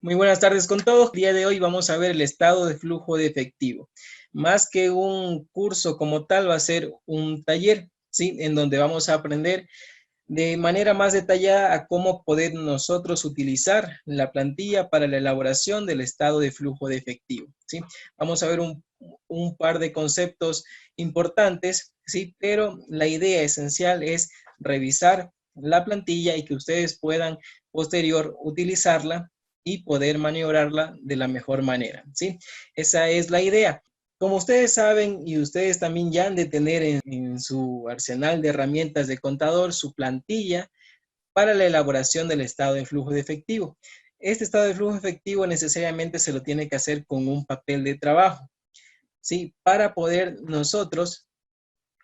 Muy buenas tardes con todos. El día de hoy vamos a ver el estado de flujo de efectivo. Más que un curso como tal, va a ser un taller, ¿sí? En donde vamos a aprender de manera más detallada a cómo poder nosotros utilizar la plantilla para la elaboración del estado de flujo de efectivo, ¿sí? Vamos a ver un par de conceptos importantes, ¿sí? Pero la idea esencial es revisar la plantilla y que ustedes puedan posterior utilizarla y poder maniobrarla de la mejor manera, ¿sí? Esa es la idea. Como ustedes saben y ustedes también ya han de tener en su arsenal de herramientas de contador su plantilla para la elaboración del estado de flujo de efectivo. Este estado de flujo efectivo necesariamente se lo tiene que hacer con un papel de trabajo, ¿sí? Para poder nosotros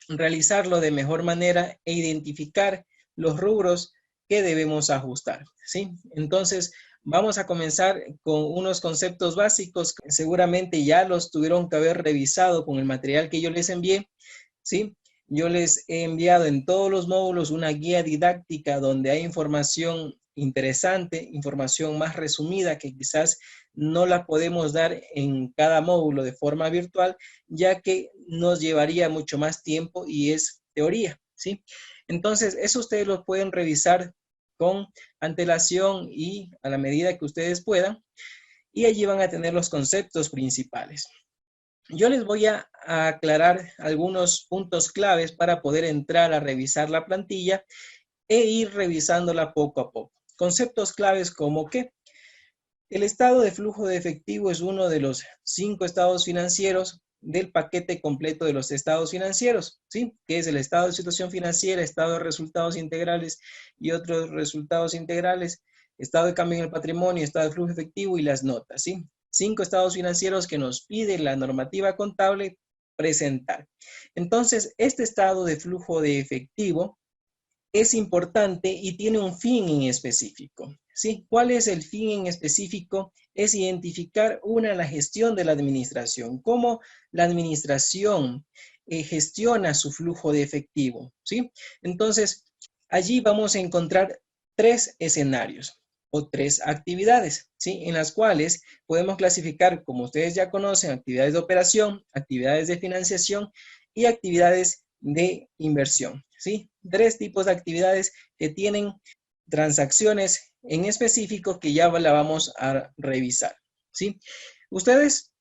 realizarlo de mejor manera e identificar los rubros que debemos ajustar, ¿sí? Entonces, vamos a comenzar con unos conceptos básicos que seguramente ya los tuvieron que haber revisado con el material que yo les envié, ¿sí? Yo les he enviado en todos los módulos una guía didáctica donde hay información interesante, información más resumida que quizás no la podemos dar en cada módulo de forma virtual, ya que nos llevaría mucho más tiempo y es teoría, ¿sí? Entonces, eso ustedes lo pueden revisar con antelación y a la medida que ustedes puedan, y allí van a tener los conceptos principales. Yo les voy a aclarar algunos puntos claves para poder entrar a revisar la plantilla e ir revisándola poco a poco. Conceptos claves como que el estado de flujo de efectivo es uno de los 5 estados financieros del paquete completo de los estados financieros, ¿sí? Que es el estado de situación financiera, estado de resultados integrales y otros resultados integrales, estado de cambio en el patrimonio, estado de flujo efectivo y las notas, ¿sí? 5 estados financieros que nos pide la normativa contable presentar. Entonces, este estado de flujo de efectivo es importante y tiene un fin en específico, ¿sí? ¿Cuál es el fin en específico? Es identificar la gestión de la administración, cómo la administración gestiona su flujo de efectivo, ¿sí? Entonces, allí vamos a encontrar 3 escenarios o 3 actividades, ¿sí? En las cuales podemos clasificar, como ustedes ya conocen, actividades de operación, actividades de financiación y actividades de inversión, ¿sí? 3 tipos de actividades que tienen transacciones en específico que ya la vamos a revisar, ¿sí? Ustedes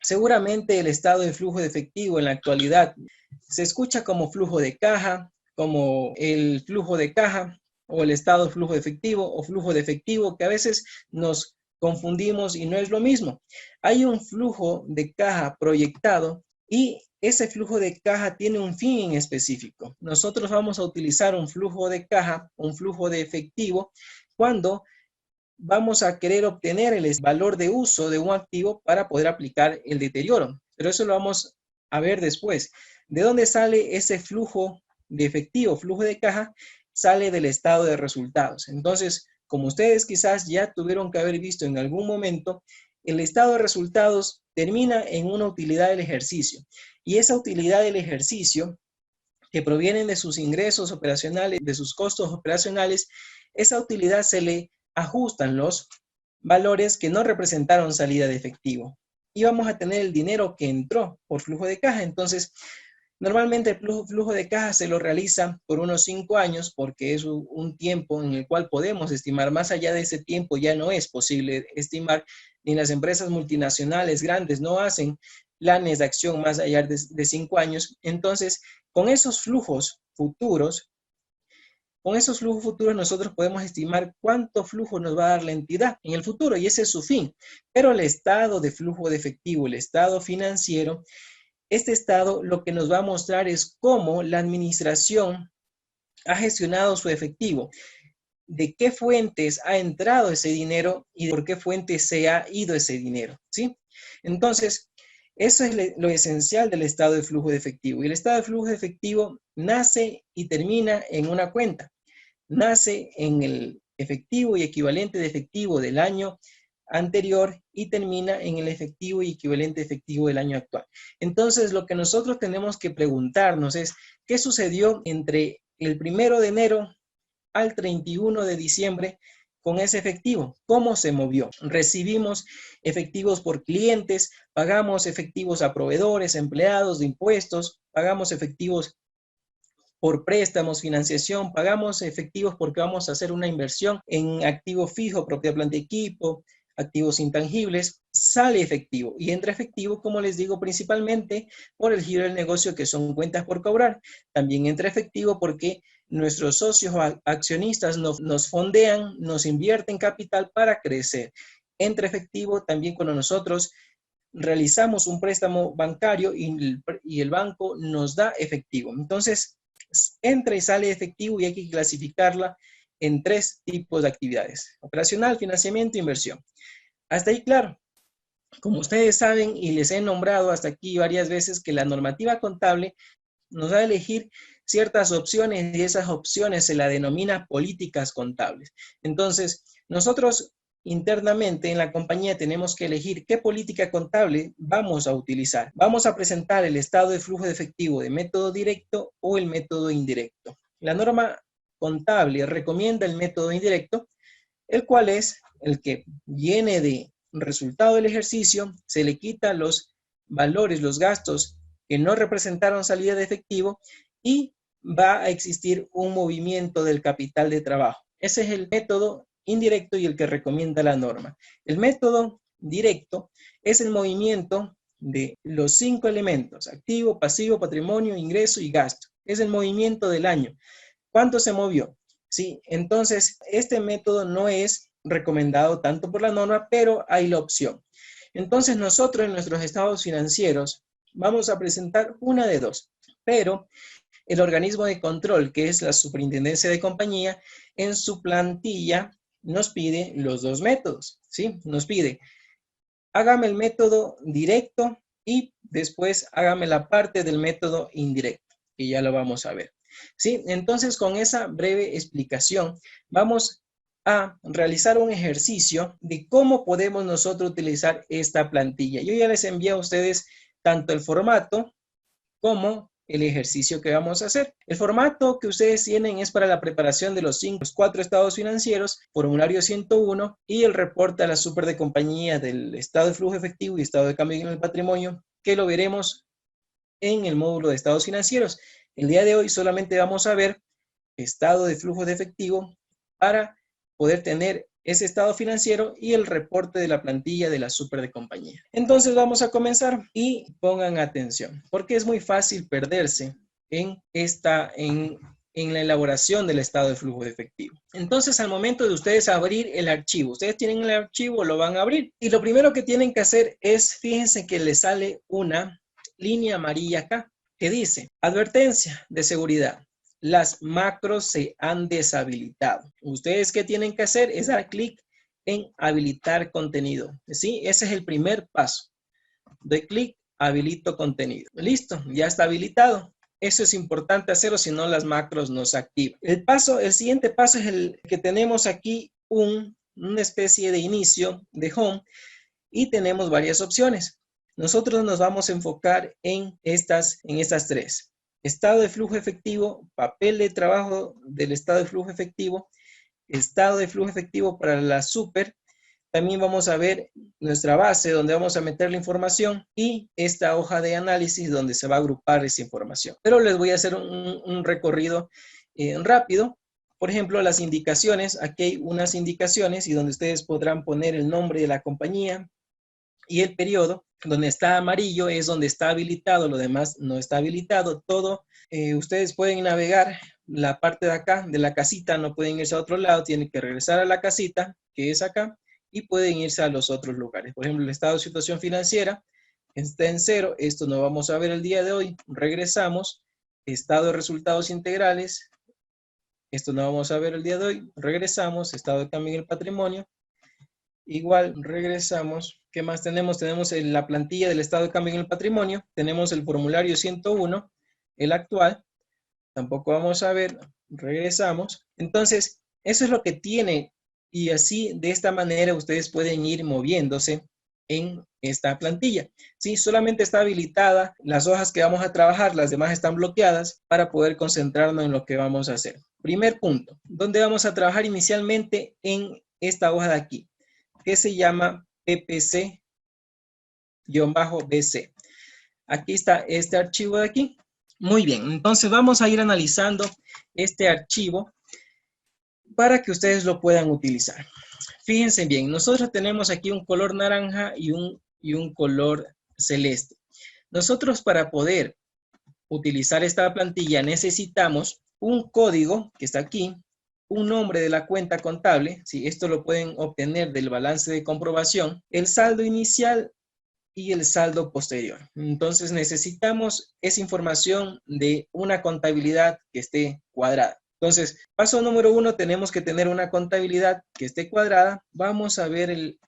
seguramente el estado de flujo de efectivo en la actualidad se escucha como flujo de caja, como el flujo de caja o el estado de flujo de efectivo o flujo de efectivo, que a veces nos confundimos y no es lo mismo. Hay un flujo de caja proyectado y ese flujo de caja tiene un fin en específico. Nosotros vamos a utilizar un flujo de caja, un flujo de efectivo, cuando vamos a querer obtener el valor de uso de un activo para poder aplicar el deterioro. Pero eso lo vamos a ver después. ¿De dónde sale ese flujo de efectivo, flujo de caja? Sale del estado de resultados. Entonces, como ustedes quizás ya tuvieron que haber visto en algún momento, el estado de resultados termina en una utilidad del ejercicio. Y esa utilidad del ejercicio, que provienen de sus ingresos operacionales, de sus costos operacionales, esa utilidad se le ajustan los valores que no representaron salida de efectivo. Y vamos a tener el dinero que entró por flujo de caja. Entonces, normalmente el flujo de caja se lo realiza por unos 5 años porque es un tiempo en el cual podemos estimar. Más allá de ese tiempo ya no es posible estimar, ni las empresas multinacionales grandes no hacen planes de acción más allá de 5 años. Entonces, con esos flujos futuros, nosotros podemos estimar cuánto flujo nos va a dar la entidad en el futuro y ese es su fin. Pero el estado de flujo de efectivo, el estado financiero, este estado lo que nos va a mostrar es cómo la administración ha gestionado su efectivo, de qué fuentes ha entrado ese dinero y por qué fuentes se ha ido ese dinero, ¿sí? Entonces, eso es lo esencial del estado de flujo de efectivo. Y el estado de flujo de efectivo nace y termina en una cuenta. Nace en el efectivo y equivalente de efectivo del año anterior y termina en el efectivo y equivalente efectivo del año actual. Entonces, lo que nosotros tenemos que preguntarnos es, ¿qué sucedió entre el 1 de enero al 31 de diciembre con ese efectivo? ¿Cómo se movió? Recibimos efectivos por clientes, pagamos efectivos a proveedores, empleados de impuestos, pagamos efectivos por préstamos, financiación, pagamos efectivos porque vamos a hacer una inversión en activo fijo, propiedad, planta y equipo, activos intangibles, sale efectivo y entra efectivo, como les digo, principalmente por el giro del negocio, que son cuentas por cobrar. También entra efectivo porque nuestros socios o accionistas nos fondean, nos invierten capital para crecer. Entra efectivo también cuando nosotros realizamos un préstamo bancario y el banco nos da efectivo. Entonces, entra y sale efectivo y hay que clasificarla en 3 tipos de actividades: operacional, financiamiento e inversión. Hasta ahí claro. Como ustedes saben y les he nombrado hasta aquí varias veces, que la normativa contable nos da a elegir ciertas opciones y esas opciones se la denomina políticas contables. Entonces, nosotros internamente en la compañía tenemos que elegir qué política contable vamos a utilizar. Vamos a presentar el estado de flujo de efectivo de método directo o el método indirecto. La norma contable recomienda el método indirecto, el cual es el que viene de resultado del ejercicio, se le quita los valores, los gastos que no representaron salida de efectivo y va a existir un movimiento del capital de trabajo. Ese es el método indirecto y el que recomienda la norma. El método directo es el movimiento de los 5 elementos: activo, pasivo, patrimonio, ingreso y gasto. Es el movimiento del año. ¿Cuánto se movió? Sí, entonces este método no es recomendado tanto por la norma, pero hay la opción. Entonces nosotros en nuestros estados financieros vamos a presentar una de dos, pero el organismo de control, que es la Superintendencia de Compañía, en su plantilla nos pide los 2 métodos, ¿sí? Nos pide, hágame el método directo y después hágame la parte del método indirecto, que ya lo vamos a ver. ¿Sí? Entonces, con esa breve explicación, vamos a realizar un ejercicio de cómo podemos nosotros utilizar esta plantilla. Yo ya les envié a ustedes tanto el formato como el ejercicio que vamos a hacer. El formato que ustedes tienen es para la preparación de los 4 estados financieros, formulario 101 y el reporte a la super de compañía del estado de flujo efectivo y estado de cambio en el patrimonio, que lo veremos en el módulo de estados financieros. El día de hoy solamente vamos a ver estado de flujo de efectivo para poder tener ese estado financiero y el reporte de la plantilla de la super de compañía. Entonces vamos a comenzar y pongan atención, porque es muy fácil perderse en la elaboración del estado de flujo de efectivo. Entonces, al momento de ustedes abrir el archivo, ustedes tienen el archivo, lo van a abrir y lo primero que tienen que hacer es, fíjense que les sale una línea amarilla acá que dice: advertencia de seguridad, las macros se han deshabilitado. Ustedes, ¿qué tienen que hacer? Es dar clic en habilitar contenido. ¿Sí? Ese es el primer paso. Doy clic, habilito contenido. Listo, ya está habilitado. Eso es importante hacerlo, si no las macros no se activan. El siguiente paso es el que tenemos aquí una especie de inicio de home y tenemos varias opciones. Nosotros nos vamos a enfocar en estas 3. Estado de flujo efectivo, papel de trabajo del estado de flujo efectivo, estado de flujo efectivo para la super. También vamos a ver nuestra base donde vamos a meter la información y esta hoja de análisis donde se va a agrupar esa información. Pero les voy a hacer un recorrido rápido. Por ejemplo, las indicaciones. Aquí hay unas indicaciones y donde ustedes podrán poner el nombre de la compañía y el periodo. Donde está amarillo es donde está habilitado, lo demás no está habilitado. Todo, ustedes pueden navegar la parte de acá, de la casita, no pueden irse a otro lado, tienen que regresar a la casita, que es acá, y pueden irse a los otros lugares. Por ejemplo, el estado de situación financiera está en 0, esto no vamos a ver el día de hoy, regresamos. Estado de resultados integrales, esto no vamos a ver el día de hoy, regresamos. Estado de cambio en el patrimonio, igual regresamos. ¿Qué más tenemos? Tenemos la plantilla del estado de cambio en el patrimonio. Tenemos el formulario 101, el actual. Tampoco vamos a ver. Regresamos. Entonces, eso es lo que tiene. Y así, de esta manera, ustedes pueden ir moviéndose en esta plantilla. Sí, solamente está habilitada las hojas que vamos a trabajar, las demás están bloqueadas para poder concentrarnos en lo que vamos a hacer. Primer punto, ¿dónde vamos a trabajar inicialmente? En esta hoja de aquí, que se llama PPC-BC. Aquí está este archivo de aquí. Muy bien, entonces vamos a ir analizando este archivo para que ustedes lo puedan utilizar. Fíjense bien, nosotros tenemos aquí un color naranja y un color celeste. Nosotros para poder utilizar esta plantilla necesitamos un código que está aquí, un nombre de la cuenta contable, ¿sí? Esto lo pueden obtener del balance de comprobación, el saldo inicial y el saldo posterior. Entonces necesitamos esa información de una contabilidad que esté cuadrada. Entonces, paso número 1, tenemos que tener una contabilidad que esté cuadrada. Vamos a ver el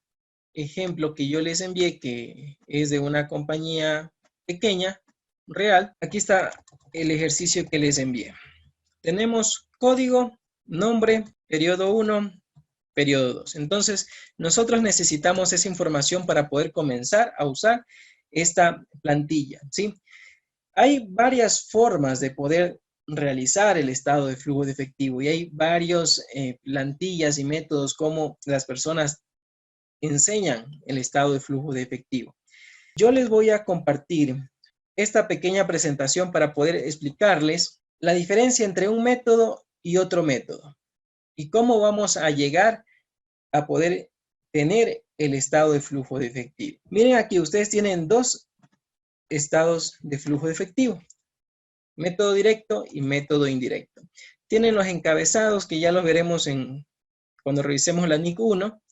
ejemplo que yo les envié, que es de una compañía pequeña, real. Aquí está el ejercicio que les envié. Tenemos código, nombre, periodo 1, periodo 2. Entonces, nosotros necesitamos esa información para poder comenzar a usar esta plantilla, ¿sí? Hay varias formas de poder realizar el estado de flujo de efectivo y hay varios plantillas y métodos como las personas enseñan el estado de flujo de efectivo. Yo les voy a compartir esta pequeña presentación para poder explicarles la diferencia entre un método y otro método y cómo vamos a llegar a poder tener el estado de flujo de efectivo. Miren aquí, ustedes tienen dos estados de flujo de efectivo, método directo y método indirecto. Tienen los encabezados que ya los veremos cuando revisemos la NIC 1,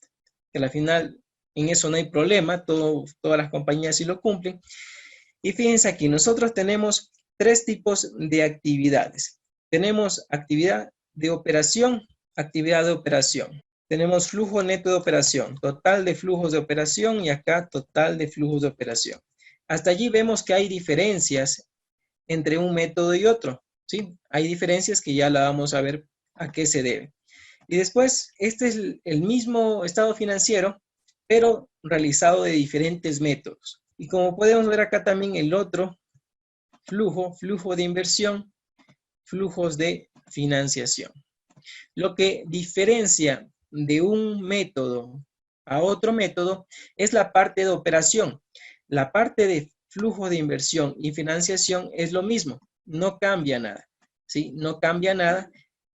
que al final en eso no hay problema, todas las compañías sí lo cumplen. Y fíjense aquí, nosotros tenemos tres tipos de actividades. Tenemos actividad de operación, Tenemos flujo neto de operación, total de flujos de operación y acá total de flujos de operación. Hasta allí vemos que hay diferencias entre un método y otro, ¿sí? Hay diferencias que ya la vamos a ver a qué se debe. Y después, este es el mismo estado financiero, pero realizado de diferentes métodos. Y como podemos ver acá también el otro flujo de inversión, flujos de financiación. Lo que diferencia de un método a otro método es la parte de operación. La parte de flujo de inversión y financiación es lo mismo, no cambia nada, ¿sí? No cambia nada.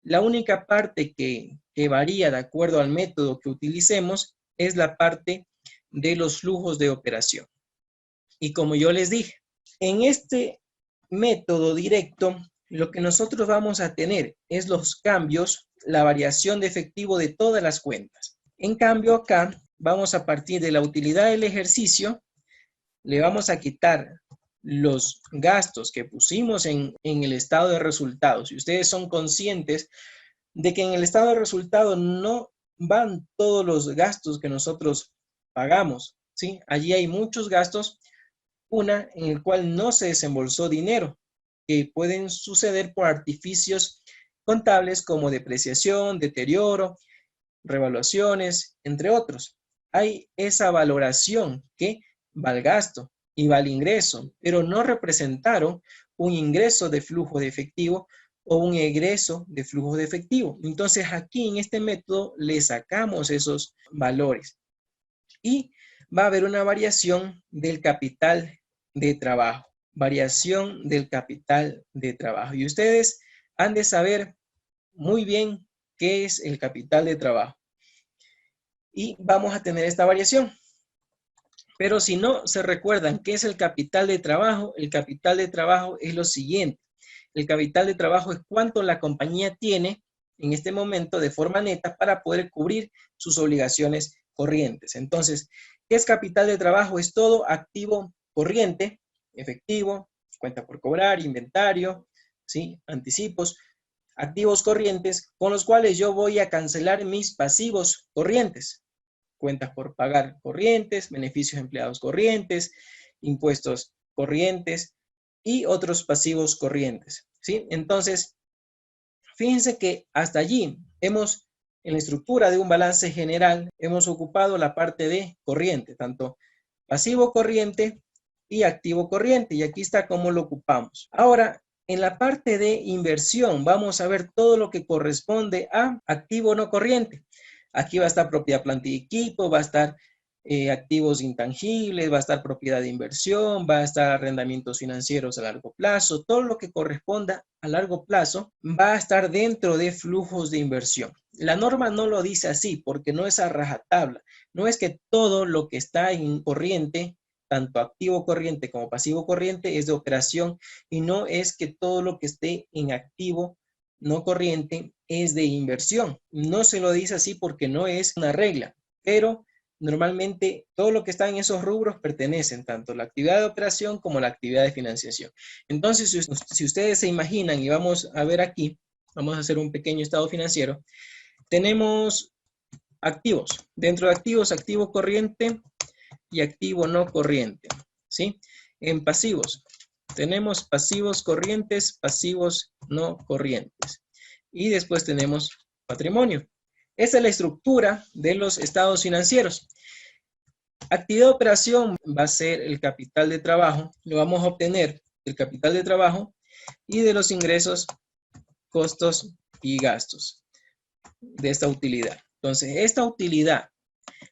La única parte que varía de acuerdo al método que utilicemos es la parte de los flujos de operación. Y como yo les dije, en este método directo, lo que nosotros vamos a tener es los cambios, la variación de efectivo de todas las cuentas. En cambio, acá vamos a partir de la utilidad del ejercicio, le vamos a quitar los gastos que pusimos en el estado de resultados. Y ustedes son conscientes de que en el estado de resultados no van todos los gastos que nosotros pagamos, ¿sí? Allí hay muchos gastos, una en el cual no se desembolsó dinero, que pueden suceder por artificios contables como depreciación, deterioro, revaluaciones, entre otros. Hay esa valoración que va al gasto y va al ingreso, pero no representaron un ingreso de flujo de efectivo o un egreso de flujo de efectivo. Entonces aquí en este método le sacamos esos valores y va a haber una variación del capital de trabajo. Variación del capital de trabajo. Y ustedes han de saber muy bien qué es el capital de trabajo. Y vamos a tener esta variación. Pero si no se recuerdan qué es el capital de trabajo, el capital de trabajo es lo siguiente. El capital de trabajo es cuánto la compañía tiene en este momento de forma neta para poder cubrir sus obligaciones corrientes. Entonces, ¿qué es capital de trabajo? Es todo activo corriente, efectivo, cuenta por cobrar, inventario, ¿sí? Anticipos, activos corrientes con los cuales yo voy a cancelar mis pasivos corrientes. Cuentas por pagar corrientes, beneficios empleados corrientes, impuestos corrientes y otros pasivos corrientes, ¿sí? Entonces, fíjense que hasta allí en la estructura de un balance general, hemos ocupado la parte de corriente, tanto pasivo corriente y activo corriente, y aquí está cómo lo ocupamos. Ahora, en la parte de inversión, vamos a ver todo lo que corresponde a activo no corriente. Aquí va a estar propiedad, planta y equipo, va a estar activos intangibles, va a estar propiedad de inversión, va a estar arrendamientos financieros a largo plazo, todo lo que corresponda a largo plazo va a estar dentro de flujos de inversión. La norma no lo dice así porque no es a rajatabla, no es que todo lo que está en corriente, tanto activo corriente como pasivo corriente, es de operación y no es que todo lo que esté en activo no corriente es de inversión. No se lo dice así porque no es una regla, pero normalmente todo lo que está en esos rubros pertenecen tanto a la actividad de operación como a la actividad de financiación. Entonces, si ustedes se imaginan y vamos a ver aquí, vamos a hacer un pequeño estado financiero, tenemos activos. Dentro de activos, activo corriente y activo no corriente, ¿sí? En pasivos, tenemos pasivos corrientes, pasivos no corrientes. Y después tenemos patrimonio. Esa es la estructura de los estados financieros. Actividad de operación va a ser el capital de trabajo. Lo vamos a obtener del capital de trabajo y de los ingresos, costos y gastos de esta utilidad. Entonces, esta utilidad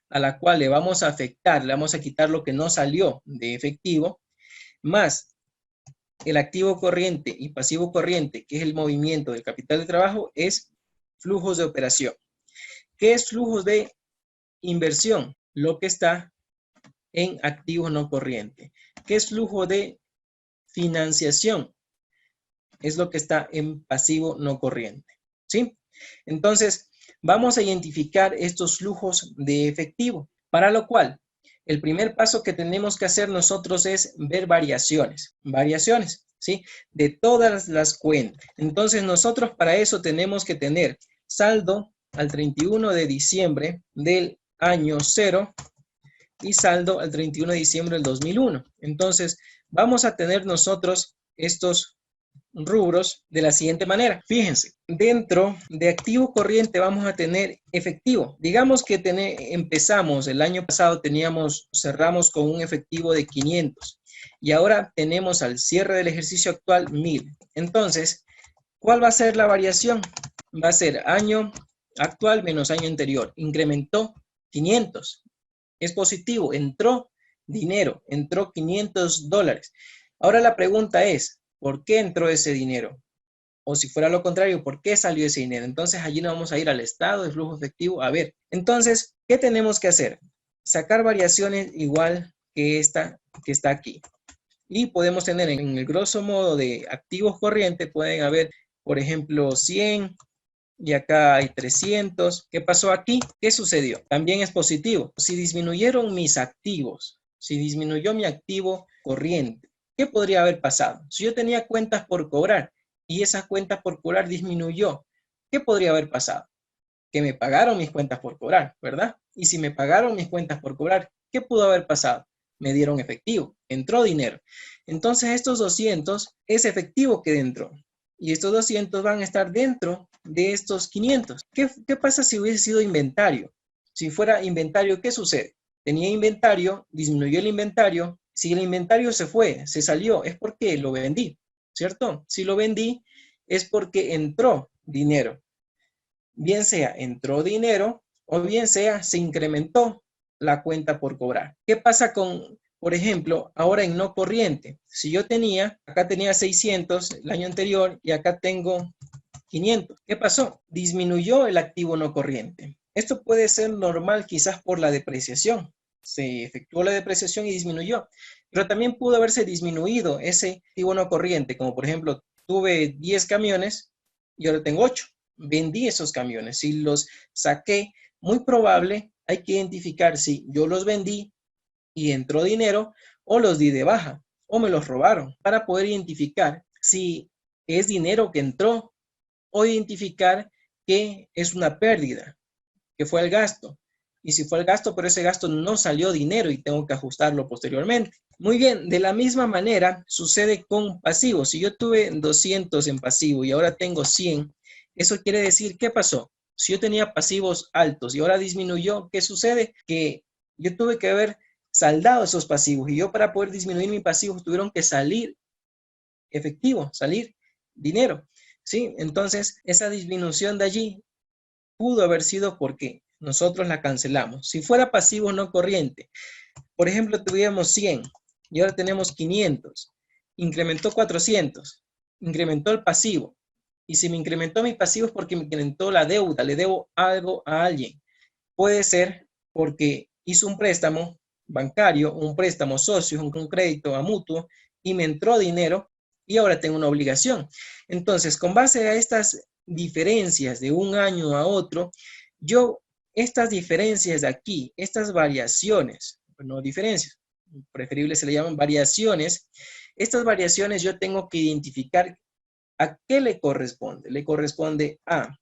a la cual le vamos a afectar, le vamos a quitar lo que no salió de efectivo, más el activo corriente y pasivo corriente, que es el movimiento del capital de trabajo, es flujos de operación. ¿Qué es flujos de inversión? Lo que está en activos no corrientes. ¿Qué es flujo de financiación? Es lo que está en pasivo no corriente. ¿Sí? Entonces, vamos a identificar estos flujos de efectivo, para lo cual el primer paso que tenemos que hacer nosotros es ver variaciones, ¿sí? De todas las cuentas. Entonces, nosotros para eso tenemos que tener saldo al 31 de diciembre del año 0 y saldo al 31 de diciembre del 2001. Entonces, vamos a tener nosotros estos rubros de la siguiente manera. Fíjense, dentro de activo corriente vamos a tener efectivo. Digamos que empezamos el año pasado, cerramos con un efectivo de 500 y ahora tenemos al cierre del ejercicio actual 1000. Entonces, ¿cuál va a ser la variación? Va a ser año actual menos año anterior. Incrementó 500. Es positivo, entró dinero, entró $500. Ahora la pregunta es, ¿por qué entró ese dinero? O si fuera lo contrario, ¿por qué salió ese dinero? Entonces allí nos vamos a ir al estado de flujo efectivo a ver. Entonces, ¿qué tenemos que hacer? Sacar variaciones igual que esta que está aquí. Y podemos tener en el grosso modo de activos corrientes, pueden haber, por ejemplo, 100, y acá hay 300. ¿Qué pasó aquí? ¿Qué sucedió? También es positivo. Si disminuyeron mis activos, si disminuyó mi activo corriente, ¿qué podría haber pasado? Si yo tenía cuentas por cobrar y esa cuenta por cobrar disminuyó, ¿qué podría haber pasado? Que me pagaron mis cuentas por cobrar, ¿verdad? Y si me pagaron mis cuentas por cobrar, ¿qué pudo haber pasado? Me dieron efectivo, entró dinero. Entonces estos 200 es efectivo que entró. Y estos 200 van a estar dentro de estos 500. ¿Qué pasa si hubiese sido inventario? Si fuera inventario, ¿qué sucede? Tenía inventario, disminuyó el inventario. Si el inventario se fue, se salió, es porque lo vendí, ¿cierto? Si lo vendí, es porque entró dinero. Bien sea entró dinero o bien sea se incrementó la cuenta por cobrar. ¿Qué pasa con, por ejemplo, ahora en no corriente? Si yo acá tenía 600 el año anterior y acá tengo 500. ¿Qué pasó? Disminuyó el activo no corriente. Esto puede ser normal quizás por la depreciación. Se efectuó la depreciación y disminuyó. Pero también pudo haberse disminuido ese activo no corriente, como por ejemplo, tuve 10 camiones y ahora tengo 8. Vendí esos camiones. Si los saqué, muy probable hay que identificar si yo los vendí y entró dinero o los di de baja o me los robaron para poder identificar si es dinero que entró o identificar que es una pérdida, que fue el gasto. Y si fue el gasto, pero ese gasto no salió dinero y tengo que ajustarlo posteriormente. Muy bien, de la misma manera sucede con pasivos. Si yo tuve 200 en pasivo y ahora tengo 100, eso quiere decir, ¿qué pasó? Si yo tenía pasivos altos y ahora disminuyó, ¿qué sucede? Que yo tuve que haber saldado esos pasivos y yo para poder disminuir mis pasivos tuvieron que salir efectivo, salir dinero, ¿sí? Entonces, esa disminución de allí pudo haber sido porque nosotros la cancelamos. Si fuera pasivo no corriente, por ejemplo, tuviéramos 100 y ahora tenemos 500, incrementó 400, incrementó el pasivo. Y si me incrementó mi pasivo es porque me incrementó la deuda, le debo algo a alguien. Puede ser porque hizo un préstamo bancario, un préstamo socio, un crédito a mutuo y me entró dinero y ahora tengo una obligación. Entonces, con base a estas diferencias de un año a otro, yo estas diferencias de aquí, estas variaciones, no diferencias, preferible se le llaman variaciones, estas variaciones yo tengo que identificar a qué le corresponde. Le corresponde a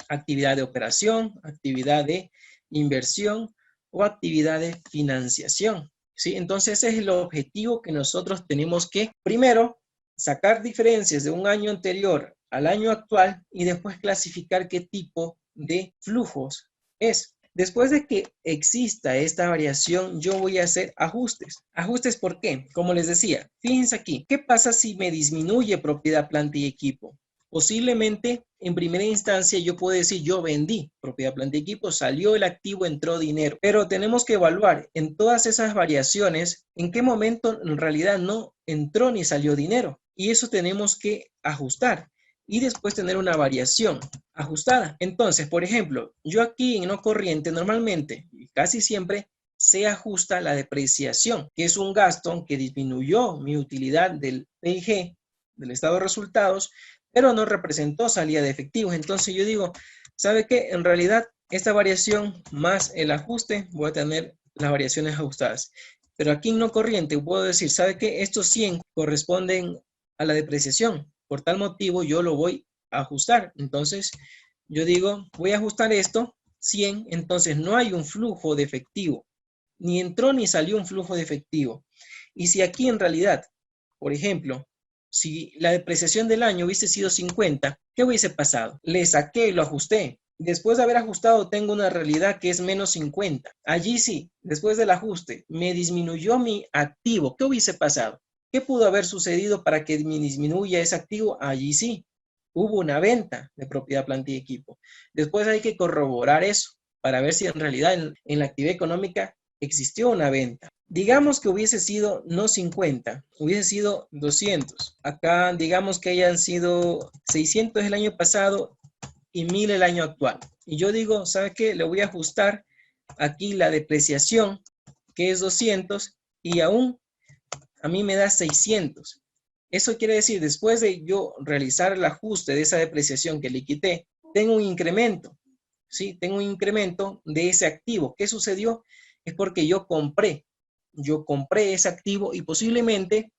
actividad de operación, actividad de inversión o actividad de financiación. ¿Sí? Entonces ese es el objetivo que nosotros tenemos que, primero, sacar diferencias de un año anterior al año actual y después clasificar qué tipo de flujos es. Después de que exista esta variación, yo voy a hacer ajustes. ¿Ajustes por qué? Como les decía, fíjense aquí, ¿qué pasa si me disminuye propiedad, planta y equipo? Posiblemente, en primera instancia, yo puedo decir, yo vendí propiedad, planta y equipo, salió el activo, entró dinero. Pero tenemos que evaluar en todas esas variaciones, en qué momento en realidad no entró ni salió dinero. Y eso tenemos que ajustar y después tener una variación ajustada. Entonces, por ejemplo, yo aquí en no corriente normalmente y casi siempre se ajusta la depreciación, que es un gasto que disminuyó mi utilidad del PIG, del estado de resultados, pero no representó salida de efectivos. Entonces yo digo, ¿sabe qué? En realidad, esta variación más el ajuste, voy a tener las variaciones ajustadas. Pero aquí en no corriente puedo decir, ¿sabe qué? Estos 100 corresponden a la depreciación. Por tal motivo, yo lo voy a ajustar. Entonces, yo digo, voy a ajustar esto, 100, entonces no hay un flujo de efectivo. Ni entró ni salió un flujo de efectivo. Y si aquí en realidad, por ejemplo, si la depreciación del año hubiese sido 50, ¿qué hubiese pasado? Le saqué y lo ajusté. Después de haber ajustado, tengo una realidad que es menos 50. Allí sí, después del ajuste, me disminuyó mi activo. ¿Qué hubiese pasado? ¿Qué pudo haber sucedido para que me disminuya ese activo? Allí sí, hubo una venta de propiedad, planta y equipo. Después hay que corroborar eso para ver si en realidad en la actividad económica existió una venta. Digamos que hubiese sido no 50, hubiese sido 200. Acá digamos que hayan sido 600 el año pasado y 1000 el año actual. Y yo digo, ¿sabe qué? Le voy a ajustar aquí la depreciación, que es 200, y aún a mí me da 600. Eso quiere decir, después de yo realizar el ajuste de esa depreciación que le quité, tengo un incremento, ¿sí? Tengo un incremento de ese activo. ¿Qué sucedió? Es porque yo compré ese activo y posiblemente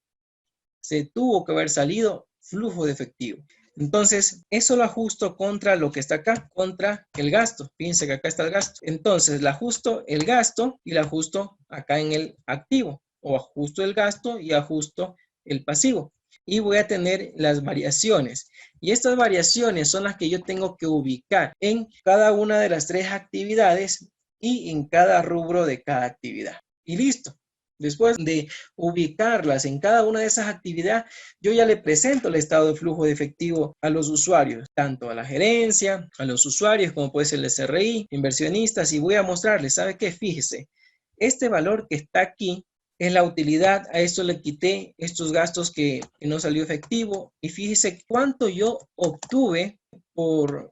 se tuvo que haber salido flujo de efectivo. Entonces, eso lo ajusto contra lo que está acá, contra el gasto. Fíjense que acá está el gasto. Entonces, le ajusto el gasto y le ajusto acá en el activo. O ajusto el gasto y ajusto el pasivo. Y voy a tener las variaciones. Y estas variaciones son las que yo tengo que ubicar en cada una de las 3 actividades y en cada rubro de cada actividad. Y listo. Después de ubicarlas en cada una de esas actividades, yo ya le presento el estado de flujo de efectivo a los usuarios, tanto a la gerencia, a los usuarios, como puede ser el SRI, inversionistas, y voy a mostrarles, ¿sabe qué? Fíjese, este valor que está aquí es la utilidad, a esto le quité estos gastos que no salió efectivo, y fíjese cuánto yo obtuve por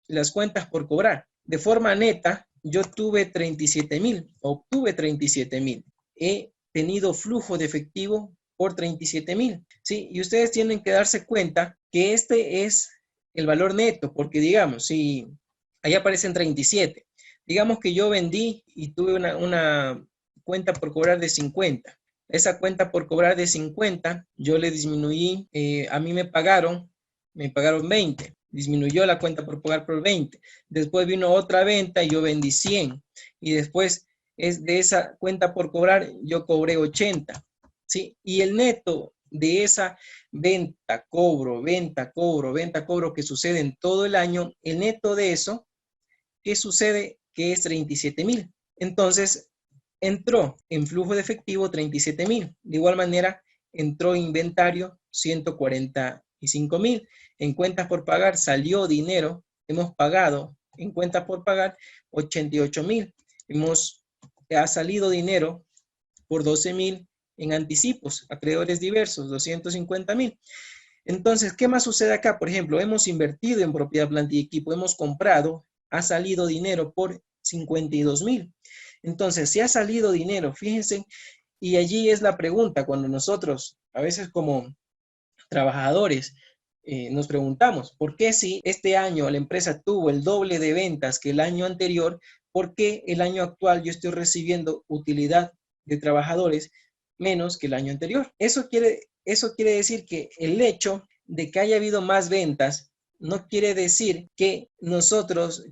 las cuentas por cobrar. De forma neta, yo tuve 37,000, obtuve 37,000. He tenido flujo de efectivo por 37,000, ¿sí? Y ustedes tienen que darse cuenta que este es el valor neto, porque digamos, si ahí aparecen 37, digamos que yo vendí y tuve una cuenta por cobrar de 50. Esa cuenta por cobrar de 50, yo le disminuí, a mí me pagaron 20. Disminuyó la cuenta por pagar por 20. Después vino otra venta y yo vendí 100. Y después es de esa cuenta por cobrar, yo cobré 80. ¿Sí? Y el neto de esa venta, cobro que sucede en todo el año, el neto de eso, ¿qué sucede? Que es 37,000. Entonces, entró en flujo de efectivo 37,000. De igual manera, entró inventario 145,000. En cuentas por pagar salió dinero, hemos pagado en cuenta por pagar 88,000. Ha salido dinero por 12,000 en anticipos, acreedores diversos, 250,000. Entonces, ¿qué más sucede acá? Por ejemplo, hemos invertido en propiedad, planta y equipo, hemos comprado, ha salido dinero por 52,000. Entonces, si ha salido dinero, fíjense, y allí es la pregunta, cuando nosotros, a veces como trabajadores, nos preguntamos, ¿por qué si este año la empresa tuvo el doble de ventas que el año anterior, por qué el año actual yo estoy recibiendo utilidad de trabajadores menos que el año anterior? Eso quiere decir que el hecho de que haya habido más ventas no quiere decir que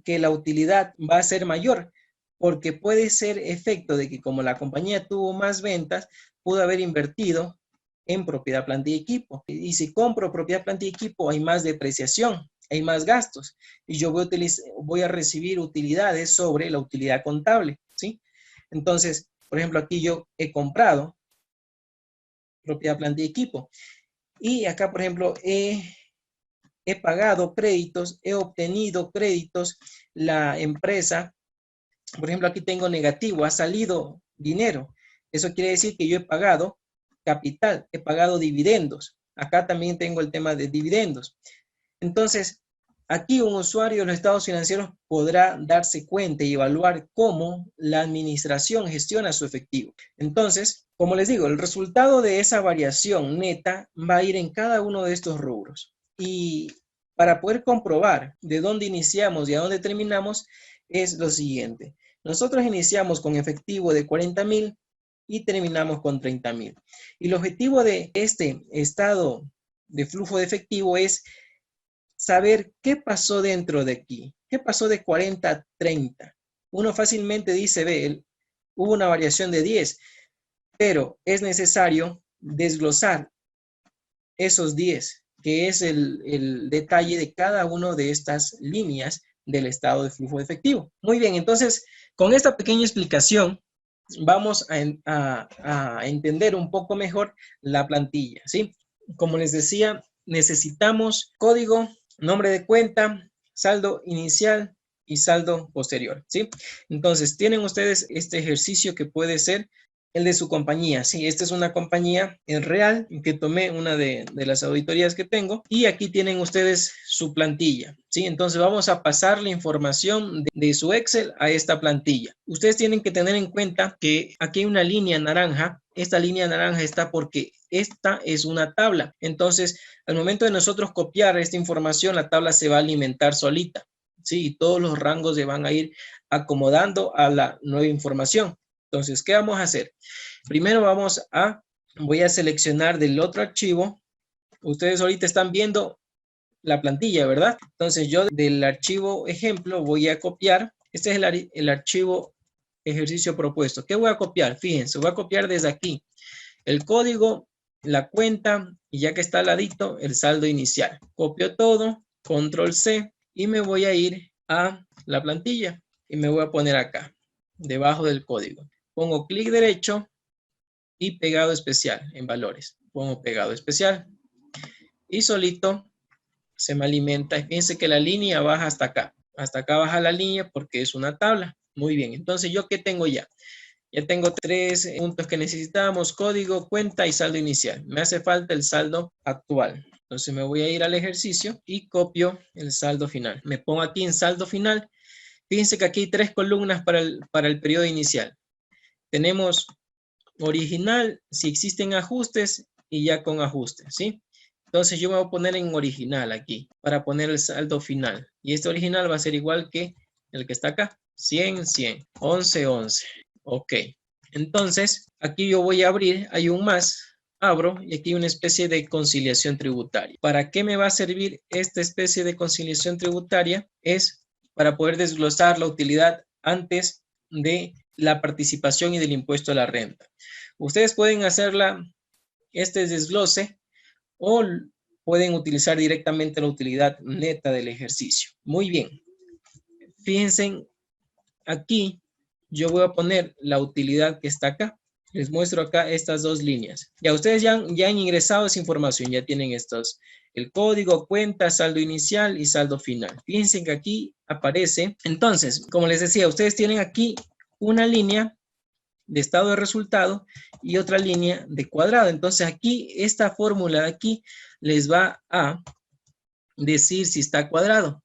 que la utilidad va a ser mayor, porque puede ser efecto de que como la compañía tuvo más ventas, pudo haber invertido en propiedad, planta y equipo. Y si compro propiedad, planta y equipo, hay más depreciación, hay más gastos, y yo voy a recibir utilidades sobre la utilidad contable, ¿sí? Entonces, por ejemplo, aquí yo he comprado propiedad, planta y equipo, y acá, por ejemplo, he pagado créditos, he obtenido créditos, la empresa, por ejemplo, aquí tengo negativo, ha salido dinero. Eso quiere decir que yo he pagado capital, he pagado dividendos. Acá también tengo el tema de dividendos. Entonces, aquí un usuario de los estados financieros podrá darse cuenta y evaluar cómo la administración gestiona su efectivo. Entonces, como les digo, el resultado de esa variación neta va a ir en cada uno de estos rubros. Y para poder comprobar de dónde iniciamos y a dónde terminamos, es lo siguiente. Nosotros iniciamos con efectivo de 40,000 y terminamos con 30,000. Y el objetivo de este estado de flujo de efectivo es saber qué pasó dentro de aquí, qué pasó de 40 a 30. Uno fácilmente dice, ve, hubo una variación de 10, pero es necesario desglosar esos 10, que es el detalle de cada una de estas líneas del estado de flujo de efectivo. Muy bien, entonces, con esta pequeña explicación, vamos a entender un poco mejor la plantilla, ¿sí? Como les decía, necesitamos código, nombre de cuenta, saldo inicial y saldo posterior, ¿sí? Entonces, tienen ustedes este ejercicio que puede ser el de su compañía. Sí, esta es una compañía en real que tomé una de las auditorías que tengo y aquí tienen ustedes su plantilla. Sí, entonces vamos a pasar la información de su Excel a esta plantilla. Ustedes tienen que tener en cuenta que aquí hay una línea naranja. Esta línea naranja está porque esta es una tabla. Entonces, al momento de nosotros copiar esta información, la tabla se va a alimentar solita. Sí, y todos los rangos se van a ir acomodando a la nueva información. Entonces, ¿qué vamos a hacer? Primero voy a seleccionar del otro archivo. Ustedes ahorita están viendo la plantilla, ¿verdad? Entonces, yo del archivo ejemplo voy a copiar. Este es el archivo ejercicio propuesto. ¿Qué voy a copiar? Fíjense, voy a copiar desde aquí el código, la cuenta y ya que está al ladito, el saldo inicial. Copio todo, control C y me voy a ir a la plantilla y me voy a poner acá, debajo del código. Pongo clic derecho y pegado especial en valores. Pongo pegado especial y solito se me alimenta. Fíjense que la línea baja hasta acá. Hasta acá baja la línea porque es una tabla. Muy bien, entonces ¿yo qué tengo ya? Ya tengo 3 puntos que necesitamos, código, cuenta y saldo inicial. Me hace falta el saldo actual. Entonces me voy a ir al ejercicio y copio el saldo final. Me pongo aquí en saldo final. Fíjense que aquí hay 3 columnas para el periodo inicial. Tenemos original, si existen ajustes y ya con ajustes, ¿sí? Entonces yo me voy a poner en original aquí para poner el saldo final. Y este original va a ser igual que el que está acá. 100, 100, 11, 11. Ok. Entonces aquí yo voy a abrir, hay un más, abro y aquí hay una especie de conciliación tributaria. ¿Para qué me va a servir esta especie de conciliación tributaria? Es para poder desglosar la utilidad antes de la participación y del impuesto a la renta. Ustedes pueden hacerla, este desglose, o pueden utilizar directamente la utilidad neta del ejercicio. Muy bien. Fíjense, aquí yo voy a poner la utilidad que está acá. Les muestro acá estas dos líneas. Ya ustedes ya han ingresado esa información, ya tienen estos, el código, cuenta, saldo inicial y saldo final. Fíjense que aquí aparece. Entonces, como les decía, ustedes tienen aquí una línea de estado de resultado y otra línea de cuadrado. Entonces aquí, esta fórmula de aquí les va a decir si está cuadrado.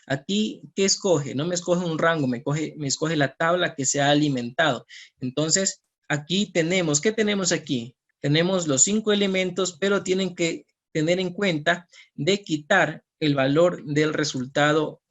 Aquí, ¿qué escoge? No me escoge un rango, me escoge la tabla que se ha alimentado. Entonces, aquí tenemos, ¿qué tenemos aquí? Tenemos los 5 elementos, pero tienen que tener en cuenta de quitar el valor del resultado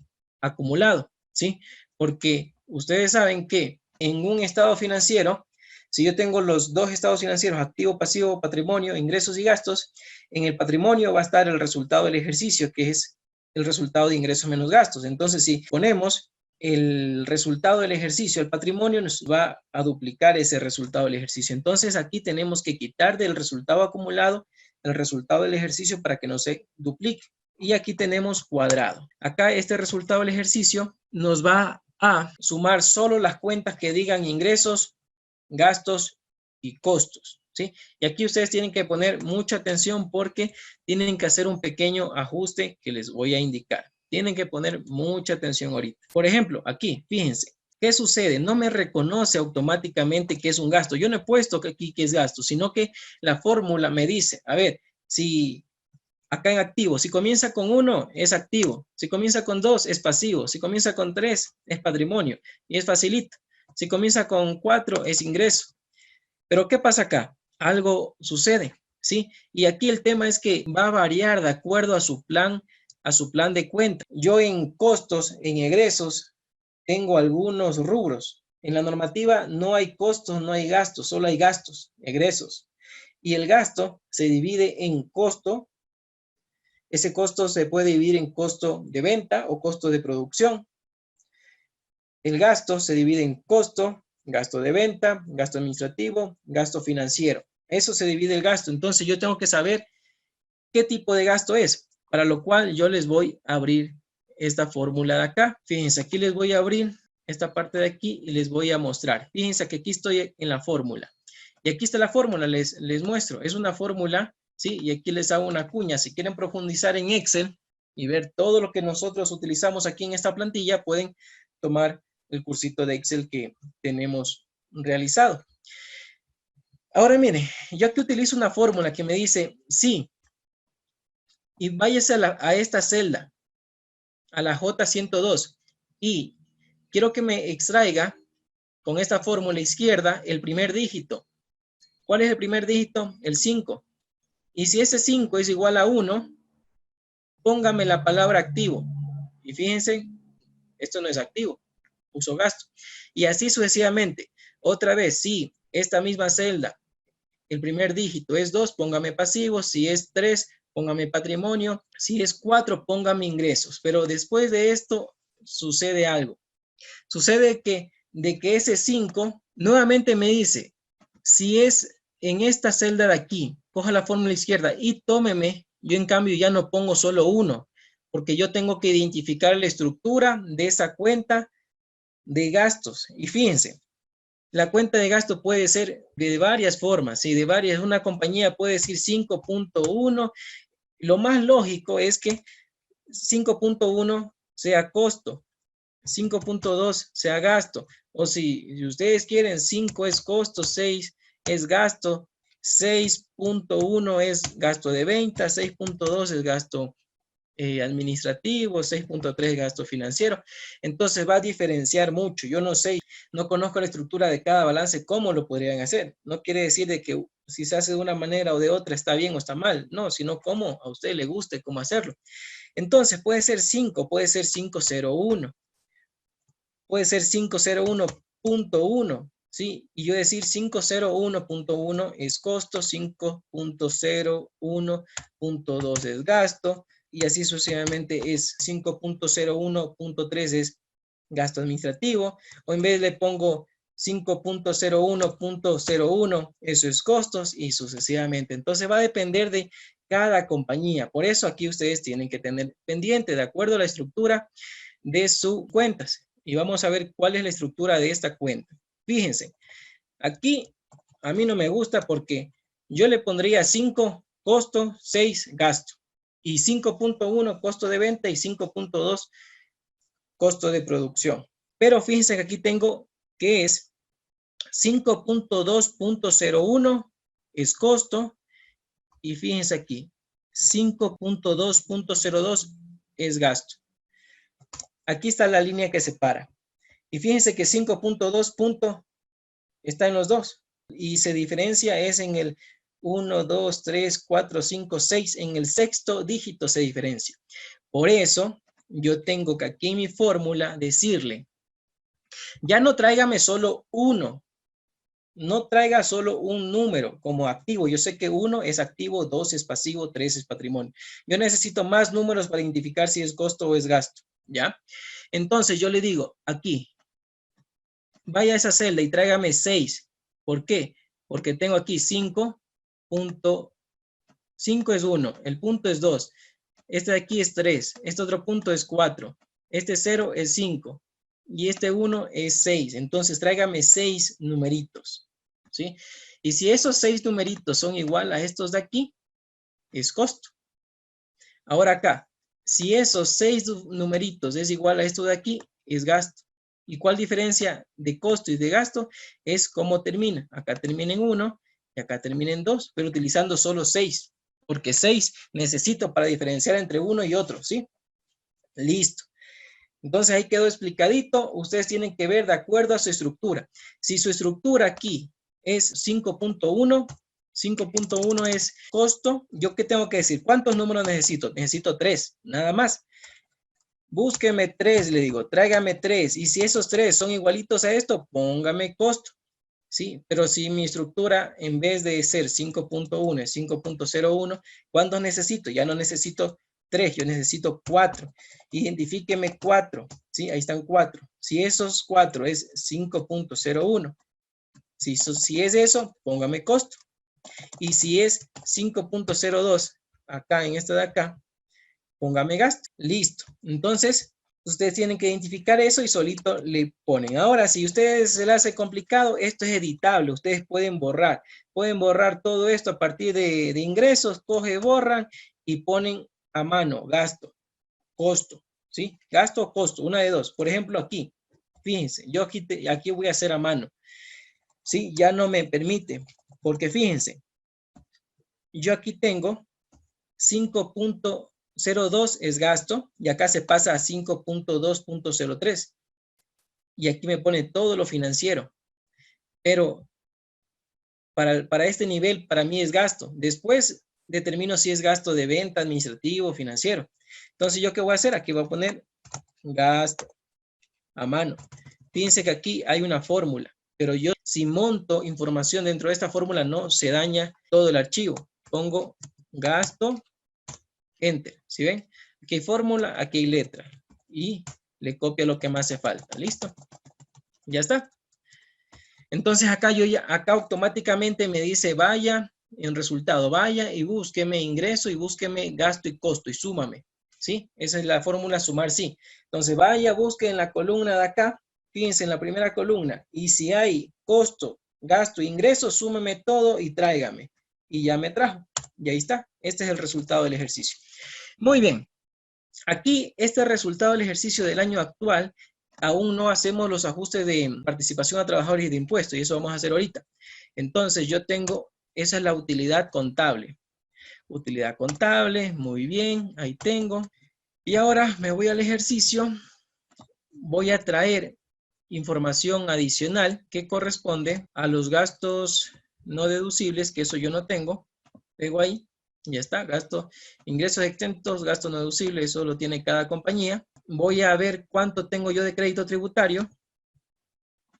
acumulado, ¿sí? Porque ustedes saben que en un estado financiero, si yo tengo los dos estados financieros, activo, pasivo, patrimonio, ingresos y gastos, en el patrimonio va a estar el resultado del ejercicio, que es el resultado de ingresos menos gastos. Entonces, si ponemos el resultado del ejercicio al patrimonio, nos va a duplicar ese resultado del ejercicio. Entonces, aquí tenemos que quitar del resultado acumulado el resultado del ejercicio para que no se duplique. Y aquí tenemos cuadrado. Acá este resultado del ejercicio nos va a sumar solo las cuentas que digan ingresos, gastos y costos, ¿sí? Y aquí ustedes tienen que poner mucha atención porque tienen que hacer un pequeño ajuste que les voy a indicar. Tienen que poner mucha atención ahorita. Por ejemplo, aquí, fíjense, ¿qué sucede? No me reconoce automáticamente que es un gasto. Yo no he puesto aquí que es gasto, sino que la fórmula me dice, a ver, si acá en activo, si comienza con 1 es activo, si comienza con 2 es pasivo, si comienza con 3 es patrimonio y es facilito. Si comienza con 4 es ingreso. Pero ¿qué pasa acá? Algo sucede, ¿sí? Y aquí el tema es que va a variar de acuerdo a su plan de cuenta. Yo en costos, en egresos, tengo algunos rubros. En la normativa no hay costos, no hay gastos, solo hay gastos, egresos. Y el gasto se divide en costo. Ese costo se puede dividir en costo de venta o costo de producción. El gasto se divide en costo, gasto de venta, gasto administrativo, gasto financiero. Eso se divide el gasto. Entonces yo tengo que saber qué tipo de gasto es, para lo cual yo les voy a abrir esta fórmula de acá. Fíjense, aquí les voy a abrir esta parte de aquí y les voy a mostrar. Fíjense que aquí estoy en la fórmula. Y aquí está la fórmula, les muestro. Es una fórmula, ¿sí? Y aquí les hago una cuña. Si quieren profundizar en Excel y ver todo lo que nosotros utilizamos aquí en esta plantilla, pueden tomar el cursito de Excel que tenemos realizado. Ahora mire, yo aquí utilizo una fórmula que me dice, sí, y váyase a esta celda, a la J102, y quiero que me extraiga con esta fórmula izquierda el primer dígito. ¿Cuál es el primer dígito? El 5. Y si ese 5 es igual a 1, póngame la palabra activo. Y fíjense, esto no es activo, uso gasto. Y así sucesivamente. Otra vez, si esta misma celda, el primer dígito es 2, póngame pasivo. Si es 3, póngame patrimonio. Si es 4, póngame ingresos. Pero después de esto sucede algo. Sucede que de que ese 5 nuevamente me dice, si es en esta celda de aquí, coja la fórmula izquierda y tómeme. Yo en cambio ya no pongo solo 1, porque yo tengo que identificar la estructura de esa cuenta de gastos. Y fíjense, la cuenta de gasto puede ser de varias formas, ¿sí? De varias. Una compañía puede decir 5.1. Lo más lógico es que 5.1 sea costo, 5.2 sea gasto. O si ustedes quieren, 5 es costo, 6 es gasto, 6.1 es gasto de venta, 6.2 es gasto administrativo, 6.3 gasto financiero. Entonces va a diferenciar mucho. Yo no sé, no conozco la estructura de cada balance, cómo lo podrían hacer. No quiere decir de que si se hace de una manera o de otra está bien o está mal. No, sino cómo a usted le guste, cómo hacerlo. Entonces puede ser 5, puede ser 501, puede ser 501.1. ¿Sí? Y yo decir 501.1 es costo, 5.01.2 es gasto, y así sucesivamente es 5.01.3 es gasto administrativo, o en vez le pongo 5.01.01, eso es costos, y sucesivamente. Entonces va a depender de cada compañía. Por eso aquí ustedes tienen que tener pendiente, de acuerdo a la estructura de sus cuentas. Y vamos a ver cuál es la estructura de esta cuenta. Fíjense, aquí a mí no me gusta porque yo le pondría 5 costo, 6 gasto. Y 5.1 costo de venta y 5.2 costo de producción. Pero fíjense que aquí tengo que es 5.2.01 es costo. Y fíjense aquí, 5.2.02 es gasto. Aquí está la línea que separa. Y fíjense que 5.2 está en los dos. Y se diferencia es en el 1, 2, 3, 4, 5, 6. En el sexto dígito se diferencia. Por eso yo tengo que aquí en mi fórmula decirle, ya no tráigame solo uno. No traiga solo un número como activo. Yo sé que 1 es activo, 2 es pasivo, 3 es patrimonio. Yo necesito más números para identificar si es costo o es gasto, ¿ya? Entonces yo le digo aquí, vaya a esa celda y tráigame 6. ¿Por qué? Porque tengo aquí 5.5 es 1, el punto es 2, este de aquí es 3, este otro punto es 4, este 0 es 5 y este 1 es 6. Entonces tráigame 6 numeritos, ¿sí? Y si esos 6 numeritos son igual a estos de aquí, es costo. Ahora acá, si esos 6 numeritos es igual a esto de aquí, es gasto. ¿Y cuál diferencia de costo y de gasto? Es cómo termina. Acá termina en 1 y acá termina en 2, pero utilizando solo 6, porque 6 necesito para diferenciar entre uno y otro, ¿sí? Listo. Entonces ahí quedó explicadito. Ustedes tienen que ver de acuerdo a su estructura. Si su estructura aquí es 5.1, 5.1 es costo, ¿yo qué tengo que decir? ¿Cuántos números necesito? Necesito 3, nada más. Búsqueme 3, le digo, tráigame 3. Y si esos 3 son igualitos a esto, póngame costo. ¿Sí? Pero si mi estructura en vez de ser 5.1 es 5.01, ¿cuántos necesito? Ya no necesito 3, yo necesito 4. Identifíqueme 4, ¿sí? Ahí están 4. Si esos 4 es 5.01, si es eso, póngame costo. Y si es 5.02, acá en esta de acá, póngame gasto. Listo. Entonces, ustedes tienen que identificar eso y solito le ponen. Ahora, si a ustedes se les hace complicado, esto es editable. Ustedes pueden borrar. Pueden borrar todo esto a partir de ingresos. Coge, borran y ponen a mano gasto, costo. ¿Sí? Gasto o costo, una de dos. Por ejemplo, aquí. Fíjense, yo aquí voy a hacer a mano. ¿Sí? Ya no me permite. Porque fíjense, yo aquí tengo 5.02 es gasto y acá se pasa a 5.2.03 y aquí me pone todo lo financiero, pero para este nivel para mí es gasto. Después determino si es gasto de venta, administrativo, financiero. Entonces yo qué voy a hacer, aquí voy a poner gasto a mano. Fíjense que aquí hay una fórmula, pero yo si monto información dentro de esta fórmula no se daña todo el archivo. Pongo gasto, enter, ¿sí ven? Aquí hay fórmula, aquí hay letra y le copia lo que más hace falta. ¿Listo? Ya está. Entonces acá acá automáticamente me dice vaya en resultado, vaya y búsqueme ingreso y búsqueme gasto y costo y súmame. ¿Sí? Esa es la fórmula sumar sí. Entonces vaya, busque en la columna de acá, fíjense en la primera columna y si hay costo, gasto e ingreso, súmeme todo y tráigame. Y ya me trajo. Y ahí está. Este es el resultado del ejercicio. Muy bien. Aquí, este resultado del ejercicio del año actual, aún no hacemos los ajustes de participación a trabajadores y de impuestos, y eso vamos a hacer ahorita. Entonces, yo tengo, esa es la utilidad contable. Utilidad contable, muy bien, ahí tengo. Y ahora me voy al ejercicio, voy a traer información adicional que corresponde a los gastos no deducibles, que eso yo no tengo. Pego ahí. Ya está, gasto, ingresos exentos, gasto no deducible, eso lo tiene cada compañía. Voy a ver cuánto tengo yo de crédito tributario.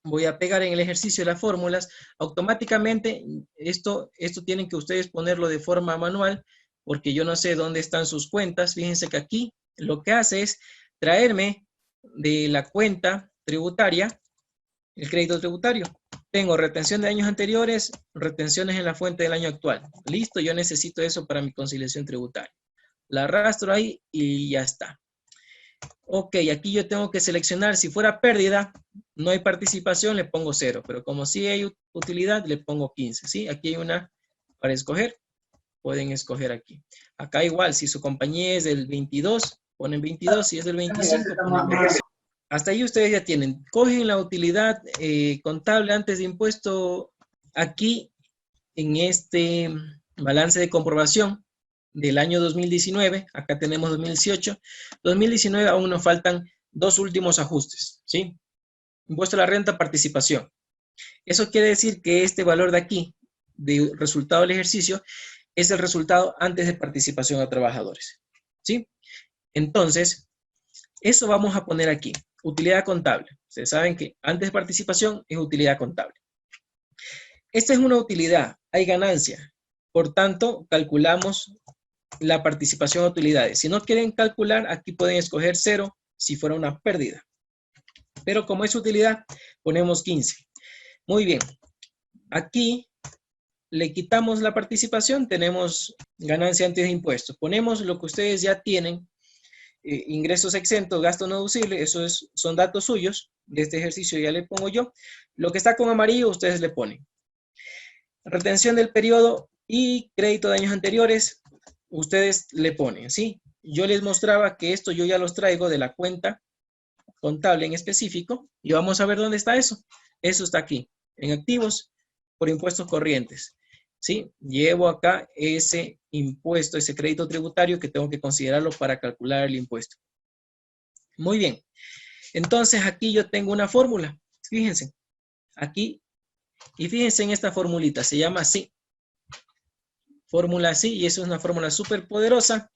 Voy a pegar en el ejercicio de las fórmulas. Automáticamente, esto tienen que ustedes ponerlo de forma manual, porque yo no sé dónde están sus cuentas. Fíjense que aquí lo que hace es traerme de la cuenta tributaria el crédito tributario. Tengo retención de años anteriores, retenciones en la fuente del año actual. Listo, yo necesito eso para mi conciliación tributaria. La arrastro ahí y ya está. Ok, aquí yo tengo que seleccionar, si fuera pérdida, no hay participación, le pongo 0, pero como sí hay utilidad, le pongo 15, ¿sí? Aquí hay una para escoger, pueden escoger aquí. Acá igual, si su compañía es del 22, ponen 22, si es del 25, ponen 25. Hasta ahí ustedes ya tienen. Cogen la utilidad contable antes de impuesto aquí en este balance de comprobación del año 2019. Acá tenemos 2018. 2019 aún nos faltan dos últimos ajustes, ¿sí? Impuesto a la renta, participación. Eso quiere decir que este valor de aquí, de resultado del ejercicio, es el resultado antes de participación a trabajadores, ¿sí? Entonces, eso vamos a poner aquí, utilidad contable. Ustedes saben que antes de participación es utilidad contable. Esta es una utilidad, hay ganancia. Por tanto, calculamos la participación a utilidades. Si no quieren calcular, aquí pueden escoger 0 si fuera una pérdida. Pero como es utilidad, ponemos 15. Muy bien. Aquí le quitamos la participación, tenemos ganancia antes de impuestos. Ponemos lo que ustedes ya tienen, ingresos exentos, gasto no deducible, eso son datos suyos. De este ejercicio ya le pongo yo. Lo que está con amarillo, ustedes le ponen. Retención del periodo y crédito de años anteriores, ustedes le ponen, ¿sí? Yo les mostraba que esto yo ya los traigo de la cuenta contable en específico y vamos a ver dónde está eso. Eso está aquí, en activos por impuestos corrientes, ¿sí? Llevo acá ese impuesto, ese crédito tributario que tengo que considerarlo para calcular el impuesto. Muy bien. Entonces aquí yo tengo una fórmula, fíjense, aquí, y fíjense en esta formulita, se llama así. Fórmula así, y eso es una fórmula súper poderosa.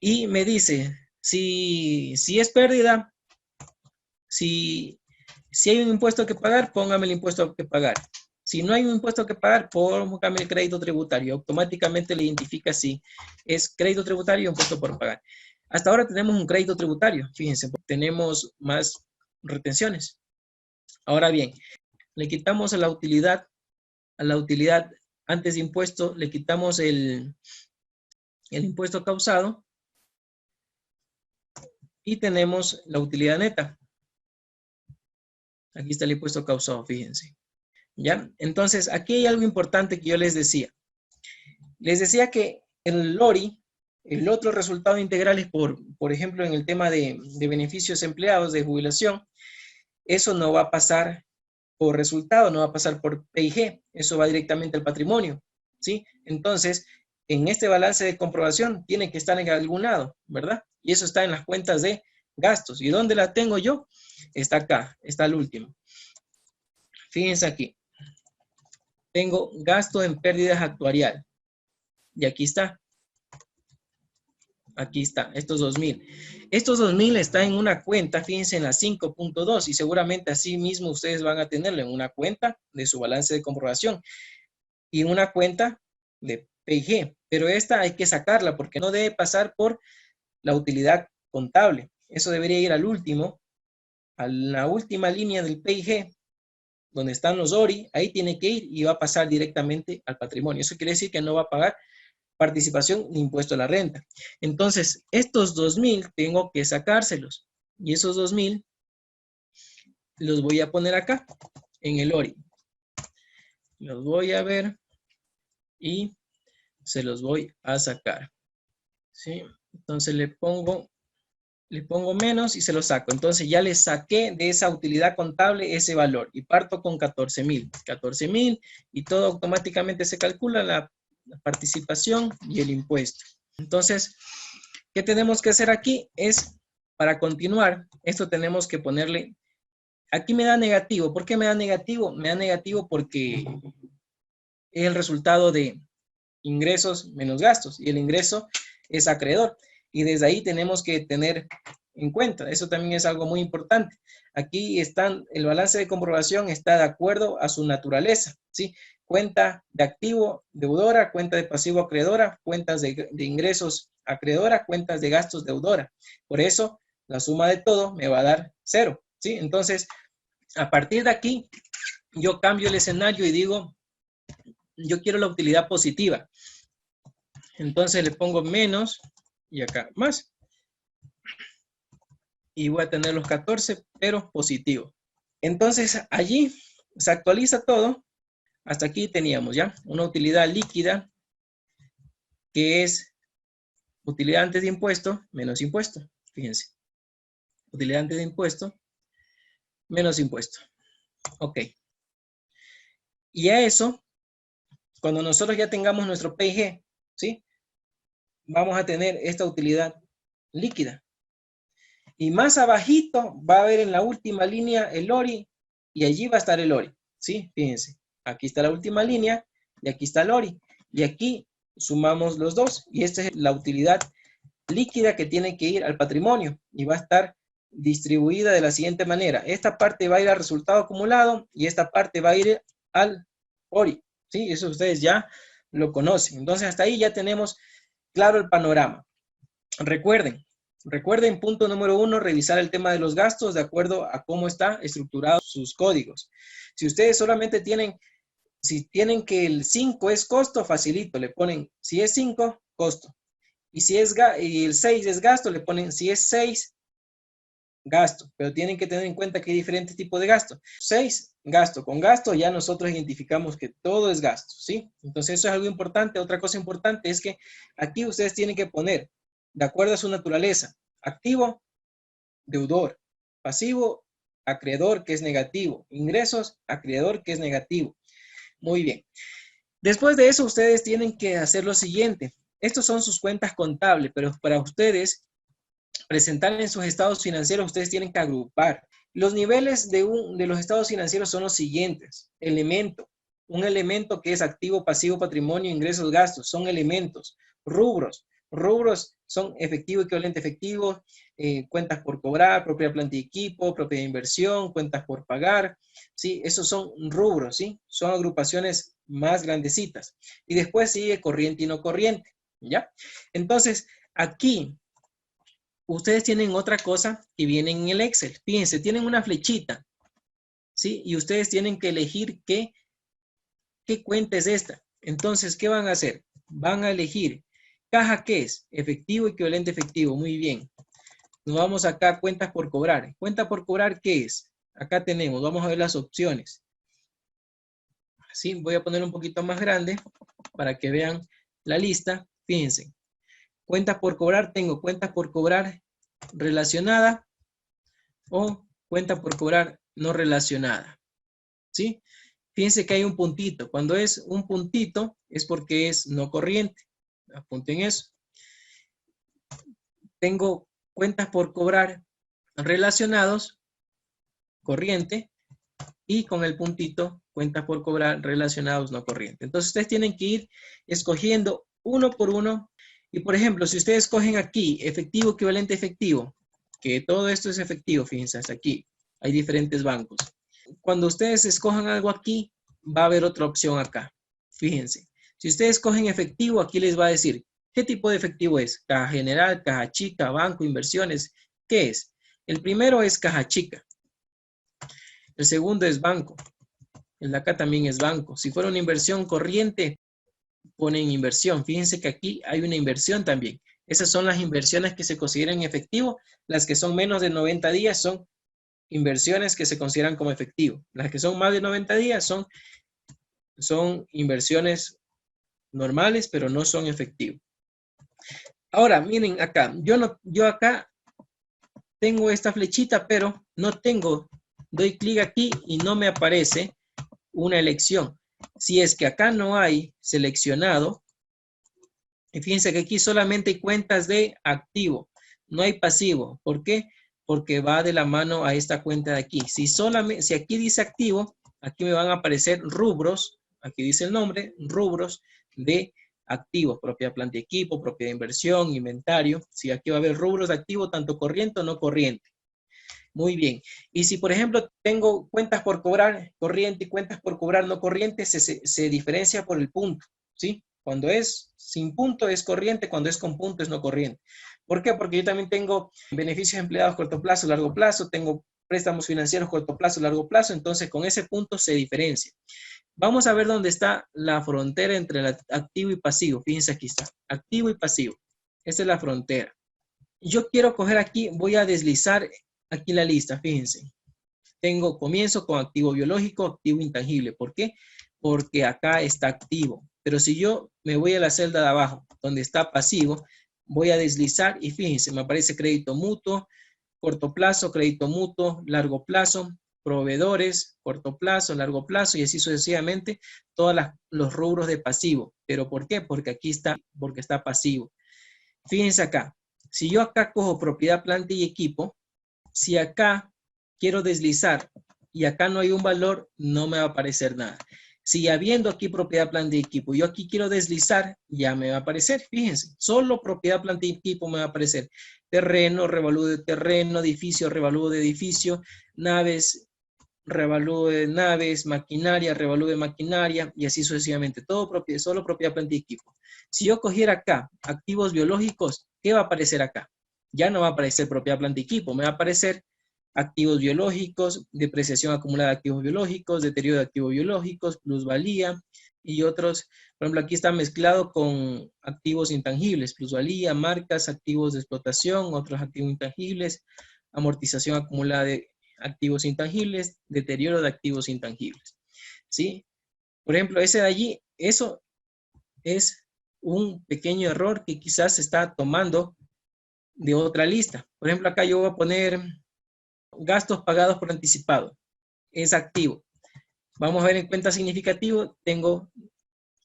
Y me dice, si es pérdida, si hay un impuesto que pagar, póngame el impuesto que pagar. Si no hay un impuesto que pagar, póngame el crédito tributario. Automáticamente le identifica si es crédito tributario o impuesto por pagar. Hasta ahora tenemos un crédito tributario, fíjense, tenemos más retenciones. Ahora bien, le quitamos a la utilidad antes de impuesto, le quitamos el impuesto causado y tenemos la utilidad neta. Aquí está el impuesto causado, fíjense. ¿Ya? Entonces, aquí hay algo importante que yo les decía. Les decía que el LORI, el otro resultado integral es por ejemplo, en el tema de beneficios empleados, de jubilación, eso no va a pasar por resultado, no va a pasar por PIG, eso va directamente al patrimonio, ¿sí? Entonces, en este balance de comprobación tiene que estar en algún lado, ¿verdad? Y eso está en las cuentas de gastos. ¿Y dónde la tengo yo? Está acá, está el último. Fíjense aquí. Tengo gasto en pérdidas actuarial. Y aquí está. Aquí está, estos 2,000. Estos 2,000 están en una cuenta, fíjense en la 5.2 y seguramente así mismo ustedes van a tenerlo en una cuenta de su balance de comprobación y en una cuenta de PIG. Pero esta hay que sacarla porque no debe pasar por la utilidad contable. Eso debería ir al último, a la última línea del PIG, donde están los ORI, ahí tiene que ir y va a pasar directamente al patrimonio. Eso quiere decir que no va a pagar participación ni impuesto a la renta. Entonces, estos 2,000 tengo que sacárselos. Y esos 2,000 los voy a poner acá, en el ORI. Los voy a ver y se los voy a sacar. ¿Sí? Entonces le pongo menos y se lo saco. Entonces ya le saqué de esa utilidad contable ese valor y parto con 14,000. 14,000 y todo automáticamente se calcula la participación y el impuesto. Entonces, ¿qué tenemos que hacer aquí? Es, para continuar, esto tenemos que ponerle, aquí me da negativo. ¿Por qué me da negativo? Me da negativo porque es el resultado de ingresos menos gastos y el ingreso es acreedor. Y desde ahí tenemos que tener en cuenta, eso también es algo muy importante. Aquí están, el balance de comprobación está de acuerdo a su naturaleza, ¿sí? Cuenta de activo deudora, cuenta de pasivo acreedora, cuentas de ingresos acreedora, cuentas de gastos deudora. Por eso, la suma de todo me va a dar 0, ¿sí? Entonces, a partir de aquí, yo cambio el escenario y digo, yo quiero la utilidad positiva. Entonces le pongo menos y acá más. y voy a tener los 14, pero positivo. Entonces allí se actualiza todo. Hasta aquí teníamos ya una utilidad líquida que es utilidad antes de impuesto menos impuesto. Fíjense. Utilidad antes de impuesto menos impuesto. Ok. Y a eso, cuando nosotros ya tengamos nuestro PIG, ¿sí? Vamos a tener esta utilidad líquida. Y más abajito va a haber en la última línea el ORI y allí va a estar el ORI, ¿sí? Fíjense, aquí está la última línea y aquí está el ORI. Y aquí sumamos los dos y esta es la utilidad líquida que tiene que ir al patrimonio y va a estar distribuida de la siguiente manera. Esta parte va a ir al resultado acumulado y esta parte va a ir al ORI, ¿sí? Eso ustedes ya lo conocen. Entonces hasta ahí ya tenemos claro el panorama. Recuerden, punto número 1, revisar el tema de los gastos de acuerdo a cómo está estructurado sus códigos. Si ustedes solamente si tienen que el 5 es costo, facilito, le ponen, si es 5, costo. Y si es y el 6 es gasto, le ponen, si es 6, gasto. Pero tienen que tener en cuenta que hay diferentes tipos de gasto. 6, gasto. Con gasto ya nosotros identificamos que todo es gasto, ¿sí? Entonces eso es algo importante. Otra cosa importante es que aquí ustedes tienen que poner, de acuerdo a su naturaleza, activo, deudor, pasivo, acreedor, que es negativo, ingresos, acreedor, que es negativo. Muy bien. Después de eso, ustedes tienen que hacer lo siguiente. Estos son sus cuentas contables, pero para ustedes presentar en sus estados financieros, ustedes tienen que agrupar. Los niveles de los estados financieros son los siguientes. Un elemento que es activo, pasivo, patrimonio, ingresos, gastos, son elementos. Rubros son efectivo, equivalente efectivo, cuentas por cobrar, propiedad, planta y equipo, propiedad de inversión, cuentas por pagar, ¿sí? Esos son rubros, ¿sí? Son agrupaciones más grandecitas. Y después sigue corriente y no corriente, ¿ya? Entonces, aquí ustedes tienen otra cosa que viene en el Excel. Fíjense, tienen una flechita, ¿sí? Y ustedes tienen que elegir qué cuenta es esta. Entonces, ¿qué van a hacer? Van a elegir caja, ¿qué es? Efectivo, equivalente efectivo. Muy bien. Nos vamos acá a cuentas por cobrar. Cuenta por cobrar, ¿qué es? Acá tenemos, vamos a ver las opciones. Sí, voy a poner un poquito más grande para que vean la lista. Fíjense. Cuentas por cobrar, tengo cuentas por cobrar relacionada o cuenta por cobrar no relacionada. ¿Sí? Fíjense que hay un puntito. Cuando es un puntito es porque es no corriente. Apunten eso. Tengo cuentas por cobrar relacionados, corriente, y con el puntito, cuentas por cobrar relacionados, no corriente. Entonces ustedes tienen que ir escogiendo uno por uno. Y por ejemplo, si ustedes cogen aquí efectivo, equivalente efectivo, que todo esto es efectivo, fíjense, hasta aquí. Hay diferentes bancos. Cuando ustedes escojan algo aquí, va a haber otra opción acá. Fíjense. Si ustedes cogen efectivo, aquí les va a decir qué tipo de efectivo es. Caja general, caja chica, banco, inversiones. ¿Qué es? El primero es caja chica. El segundo es banco. El de acá también es banco. Si fuera una inversión corriente, ponen inversión. Fíjense que aquí hay una inversión también. Esas son las inversiones que se consideran efectivo. Las que son menos de 90 días son inversiones que se consideran como efectivo. Las que son más de 90 días son inversiones normales, pero no son efectivo. Ahora, miren acá. Yo acá tengo esta flechita, pero no tengo. Doy clic aquí y no me aparece una elección. Si es que acá no hay seleccionado, y fíjense que aquí solamente hay cuentas de activo, no hay pasivo. ¿Por qué? Porque va de la mano a esta cuenta de aquí. Si aquí dice activo, aquí me van a aparecer rubros, aquí dice el nombre, rubros de activos, propiedad, planta y equipo, propiedad de inversión, inventario. Si aquí va a haber rubros de activo, tanto corriente o no corriente. Muy bien. Y si, por ejemplo, tengo cuentas por cobrar corriente y cuentas por cobrar no corriente, se diferencia por el punto, ¿sí? Cuando es sin punto es corriente, cuando es con punto es no corriente. ¿Por qué? Porque yo también tengo beneficios empleados corto plazo, largo plazo, tengo préstamos financieros corto plazo, largo plazo, entonces con ese punto se diferencia. Vamos a ver dónde está la frontera entre el activo y pasivo. Fíjense, aquí está, activo y pasivo. Esa es la frontera. yo quiero coger aquí, voy a deslizar aquí la lista, fíjense. Comienzo con activo biológico, activo intangible. ¿Por qué? Porque acá está activo. Pero si yo me voy a la celda de abajo, donde está pasivo, voy a deslizar y fíjense, me aparece crédito mutuo, corto plazo, crédito mutuo, largo plazo, proveedores, corto plazo, largo plazo y así sucesivamente todos los rubros de pasivo. ¿Pero por qué? Porque aquí está, porque está pasivo. Fíjense acá, si yo acá cojo propiedad, planta y equipo, si acá quiero deslizar y acá no hay un valor, no me va a aparecer nada. Si habiendo aquí propiedad, planta y equipo, yo aquí quiero deslizar, ya me va a aparecer, fíjense, solo propiedad, planta y equipo me va a aparecer. Terreno, revalúo de terreno, edificio, revalúo de edificio, naves, revalúo de naves, maquinaria, revalúo de maquinaria y así sucesivamente. Todo solo propiedad, planta y equipo. Si yo cogiera acá activos biológicos, ¿qué va a aparecer acá? Ya no va a aparecer propiedad, planta y equipo, me va a aparecer activos biológicos, depreciación acumulada de activos biológicos, deterioro de activos biológicos, plusvalía y otros. Por ejemplo, aquí está mezclado con activos intangibles, plusvalía, marcas, activos de explotación, otros activos intangibles, amortización acumulada de activos intangibles, deterioro de activos intangibles. ¿Sí? Por ejemplo, ese de allí, eso es un pequeño error que quizás se está tomando de otra lista. Por ejemplo, acá yo voy a poner gastos pagados por anticipado. Es activo. Vamos a ver en cuenta significativo. Tengo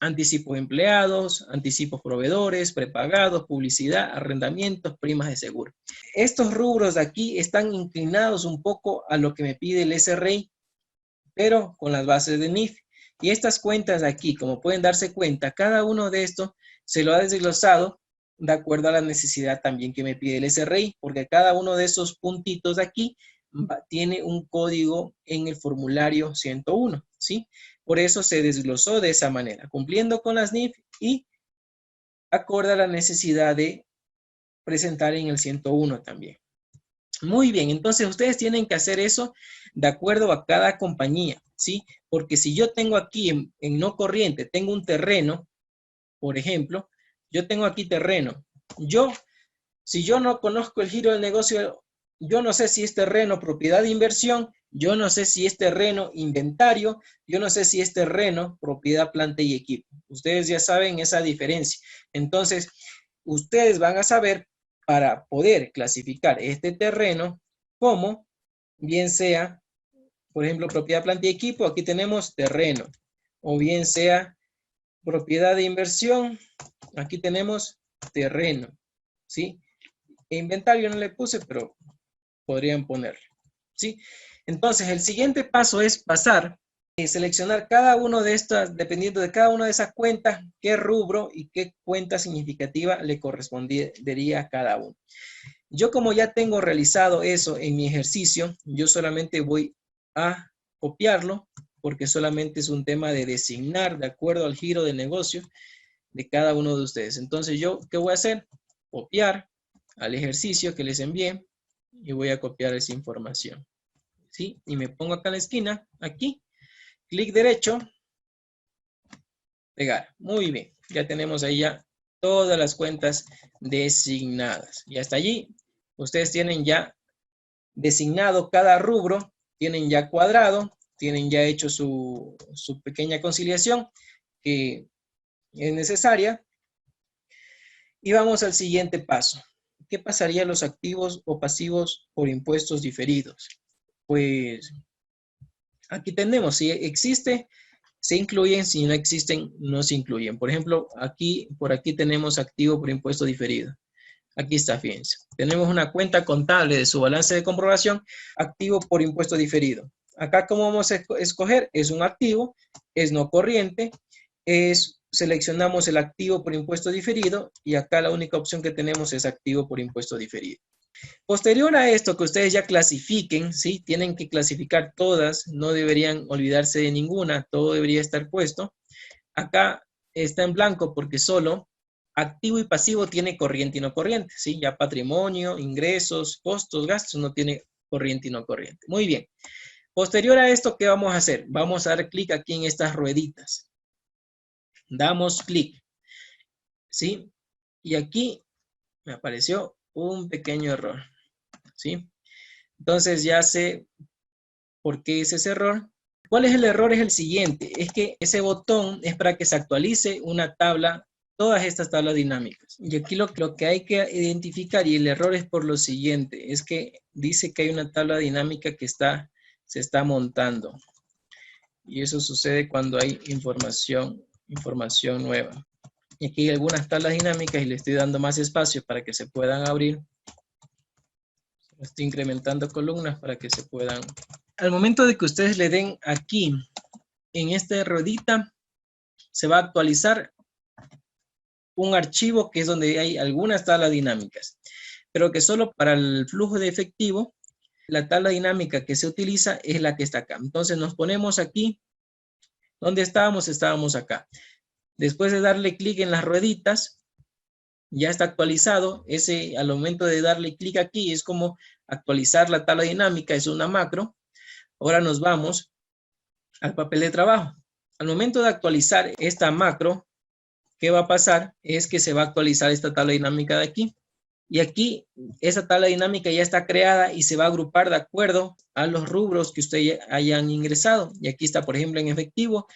anticipos de empleados, anticipos proveedores, prepagados, publicidad, arrendamientos, primas de seguro. Estos rubros de aquí están inclinados un poco a lo que me pide el SRI, pero con las bases de NIF. Y estas cuentas de aquí, como pueden darse cuenta, cada uno de estos se lo ha desglosado de acuerdo a la necesidad también que me pide el SRI, porque cada uno de esos puntitos de aquí tiene un código en el formulario 101, ¿sí? Por eso se desglosó de esa manera, cumpliendo con las NIF y acorde a la necesidad de presentar en el 101 también. Muy bien, entonces ustedes tienen que hacer eso de acuerdo a cada compañía, ¿sí? Porque si yo tengo aquí en no corriente, tengo un terreno, por ejemplo, yo tengo aquí terreno. Si yo no conozco el giro del negocio, yo no sé si es terreno propiedad de inversión, yo no sé si es terreno inventario, yo no sé si es terreno propiedad planta y equipo. Ustedes ya saben esa diferencia. Entonces, ustedes van a saber para poder clasificar este terreno como bien sea, por ejemplo, propiedad planta y equipo, aquí tenemos terreno, o bien sea propiedad de inversión, aquí tenemos terreno, ¿sí? Inventario no le puse, pero podrían ponerlo, ¿sí? Entonces, el siguiente paso es pasar y seleccionar cada uno de estas, dependiendo de cada una de esas cuentas, qué rubro y qué cuenta significativa le correspondería a cada uno. Yo como ya tengo realizado eso en mi ejercicio, yo solamente voy a copiarlo porque solamente es un tema de designar de acuerdo al giro de negocio de cada uno de ustedes. Entonces yo, ¿qué voy a hacer? Copiar al ejercicio que les envié y voy a copiar esa información. ¿Sí? Y me pongo acá en la esquina, aquí, clic derecho, pegar. Muy bien, ya tenemos ahí ya todas las cuentas designadas. Y hasta allí, ustedes tienen ya designado cada rubro, tienen ya cuadrado, tienen ya hecho su pequeña conciliación que es necesaria. Y vamos al siguiente paso. ¿Qué pasaría a los activos o pasivos por impuestos diferidos? Pues aquí tenemos, si existe, se incluyen, si no existen, no se incluyen. Por ejemplo, por aquí tenemos activo por impuesto diferido. Aquí está, fíjense. Tenemos una cuenta contable de su balance de comprobación, activo por impuesto diferido. Acá, ¿cómo vamos a escoger? Es un activo, es no corriente, seleccionamos el activo por impuesto diferido y acá la única opción que tenemos es activo por impuesto diferido. Posterior a esto, que ustedes ya clasifiquen, ¿sí? Tienen que clasificar todas, no deberían olvidarse de ninguna, todo debería estar puesto. Acá está en blanco porque solo activo y pasivo tiene corriente y no corriente, ¿sí? Ya patrimonio, ingresos, costos, gastos, no tiene corriente y no corriente. Muy bien. Posterior a esto, ¿qué vamos a hacer? Vamos a dar clic aquí en estas rueditas. Damos clic, ¿sí? Y aquí me apareció un pequeño error, ¿sí? Entonces ya sé por qué es ese error. ¿Cuál es el error? Es el siguiente, es que ese botón es para que se actualice una tabla, todas estas tablas dinámicas. Y aquí lo que hay que identificar, y el error es por lo siguiente, es que dice que hay una tabla dinámica que se está montando. Y eso sucede cuando hay información nueva. Y aquí hay algunas tablas dinámicas y le estoy dando más espacio para que se puedan abrir. Estoy incrementando columnas para que se puedan. Al momento de que ustedes le den aquí, en esta ruedita, se va a actualizar un archivo que es donde hay algunas tablas dinámicas, pero que solo para el flujo de efectivo, la tabla dinámica que se utiliza es la que está acá. Entonces nos ponemos aquí, ¿dónde estábamos? Estábamos acá. Después de darle clic en las rueditas, ya está actualizado. Al momento de darle clic aquí, es como actualizar la tabla dinámica, es una macro. Ahora nos vamos al papel de trabajo. Al momento de actualizar esta macro, ¿qué va a pasar? Es que se va a actualizar esta tabla dinámica de aquí. Y aquí, esa tabla dinámica ya está creada y se va a agrupar de acuerdo a los rubros que ustedes hayan ingresado. Y aquí está, por ejemplo, en efectivo.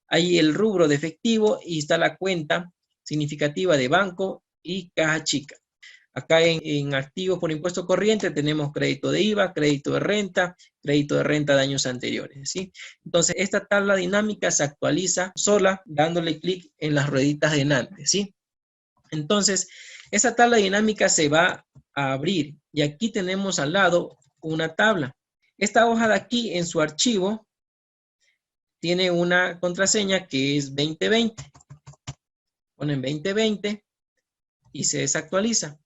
Hay el rubro de efectivo y está la cuenta significativa de banco y caja chica. Acá en activos por impuesto corriente tenemos crédito de IVA, crédito de renta de años anteriores, ¿sí? Entonces, esta tabla dinámica se actualiza sola dándole clic en las rueditas de delante, ¿sí? Entonces, esa tabla dinámica se va a abrir y aquí tenemos al lado una tabla. Esta hoja de aquí en su archivo tiene una contraseña que es 2020. Ponen 2020 y se desactualiza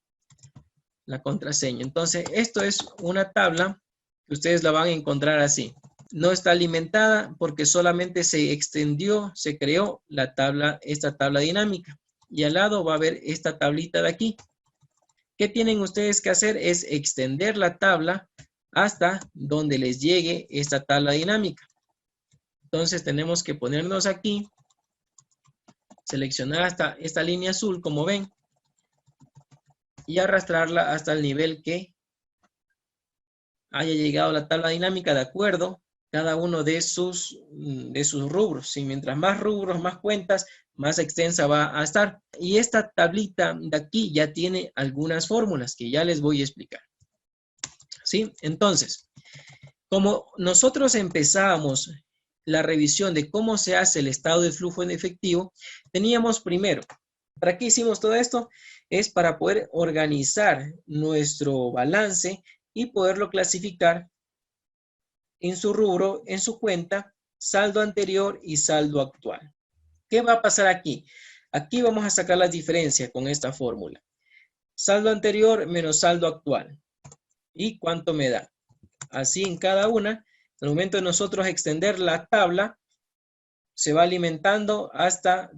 la contraseña. Entonces, esto es una tabla que ustedes la van a encontrar así. No está alimentada porque solamente se extendió, se creó esta tabla dinámica. Y al lado va a haber esta tablita de aquí. ¿Qué tienen ustedes que hacer? Es extender la tabla hasta donde les llegue esta tabla dinámica. Entonces tenemos que ponernos aquí, seleccionar hasta esta línea azul, como ven, y arrastrarla hasta el nivel que haya llegado la tabla dinámica de acuerdo cada uno de sus rubros. Y mientras más rubros, más cuentas, más extensa va a estar. Y esta tablita de aquí ya tiene algunas fórmulas que ya les voy a explicar. ¿Sí? Entonces, como nosotros empezamos la revisión de cómo se hace el estado de flujo en efectivo, teníamos primero, ¿para qué hicimos todo esto? Es para poder organizar nuestro balance y poderlo clasificar en su rubro, en su cuenta, saldo anterior y saldo actual. ¿Qué va a pasar aquí? Aquí vamos a sacar las diferencias con esta fórmula. Saldo anterior menos saldo actual. ¿Y cuánto me da? Así en cada una. Al momento de nosotros extender la tabla, se va alimentando hasta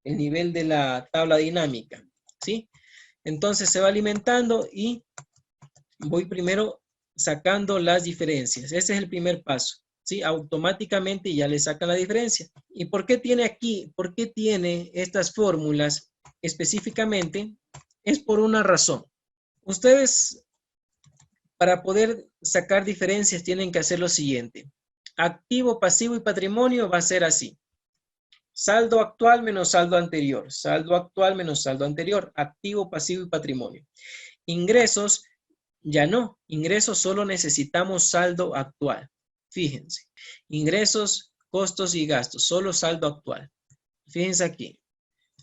el nivel de la tabla dinámica, ¿sí? Entonces se va alimentando y voy primero sacando las diferencias. Ese es el primer paso, ¿sí? Automáticamente ya le sacan la diferencia. ¿Y por qué tiene aquí? ¿Por qué tiene estas fórmulas específicamente? Es por una razón. Ustedes, para poder sacar diferencias, tienen que hacer lo siguiente. Activo, pasivo y patrimonio va a ser así. Saldo actual menos saldo anterior. Saldo actual menos saldo anterior. Activo, pasivo y patrimonio. Ingresos, ya no. Ingresos solo necesitamos saldo actual. Fíjense. Ingresos, costos y gastos. Solo saldo actual. Fíjense aquí.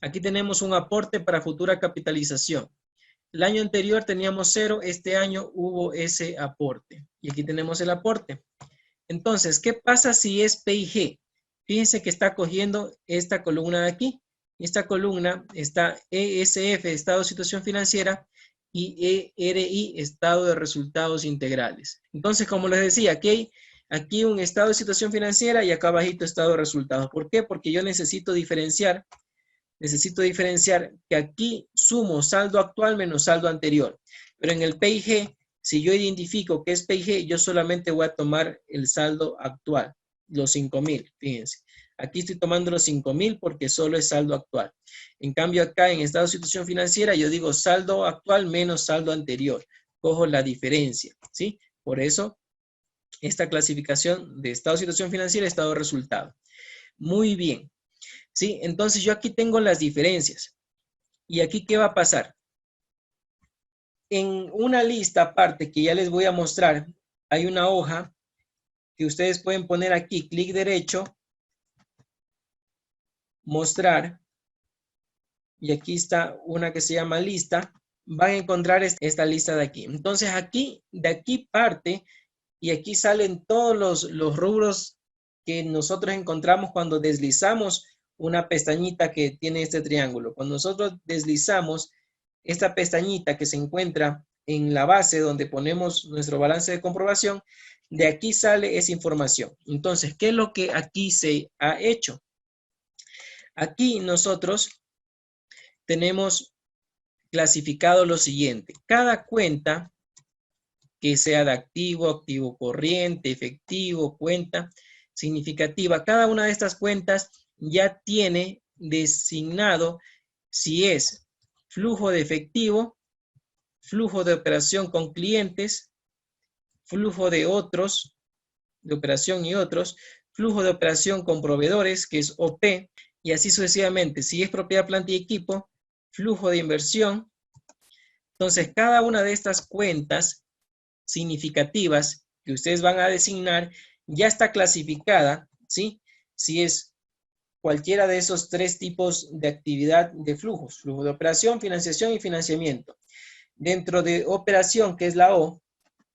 Aquí tenemos un aporte para futura capitalización. El año anterior teníamos 0, este año hubo ese aporte. Y aquí tenemos el aporte. Entonces, ¿qué pasa si es P y G? Fíjense que está cogiendo esta columna de aquí. Esta columna está ESF, Estado de Situación Financiera, y ERI, Estado de Resultados Integrales. Entonces, como les decía, aquí hay un Estado de Situación Financiera y acá abajito Estado de Resultados. ¿Por qué? Porque yo necesito diferenciar que aquí sumo saldo actual menos saldo anterior. Pero en el P&G, si yo identifico que es P&G, yo solamente voy a tomar el saldo actual, los 5,000, fíjense. Aquí estoy tomando los 5,000 porque solo es saldo actual. En cambio acá en estado de situación financiera yo digo saldo actual menos saldo anterior. Cojo la diferencia, ¿sí? Por eso esta clasificación de estado de situación financiera, estado de resultado. Muy bien, ¿sí? Entonces yo aquí tengo las diferencias. ¿Y aquí qué va a pasar? En una lista aparte que ya les voy a mostrar, hay una hoja que ustedes pueden poner aquí, clic derecho, mostrar, y aquí está una que se llama lista. Van a encontrar esta lista de aquí. Entonces aquí, de aquí parte, y aquí salen todos los rubros que nosotros encontramos cuando deslizamos una pestañita que tiene este triángulo. Cuando nosotros deslizamos esta pestañita que se encuentra en la base donde ponemos nuestro balance de comprobación, de aquí sale esa información. Entonces, ¿qué es lo que aquí se ha hecho? Aquí nosotros tenemos clasificado lo siguiente. Cada cuenta que sea de activo, activo corriente, efectivo, cuenta significativa, cada una de estas cuentas ya tiene designado si es flujo de efectivo, flujo de operación con clientes, flujo de otros, de operación y otros, flujo de operación con proveedores, que es OP, y así sucesivamente. Si es propiedad, planta y equipo, flujo de inversión. Entonces, cada una de estas cuentas significativas que ustedes van a designar ya está clasificada, ¿sí? Si es cualquiera de esos tres tipos de actividad de flujos, flujo de operación, financiación y financiamiento. Dentro de operación, que es la O,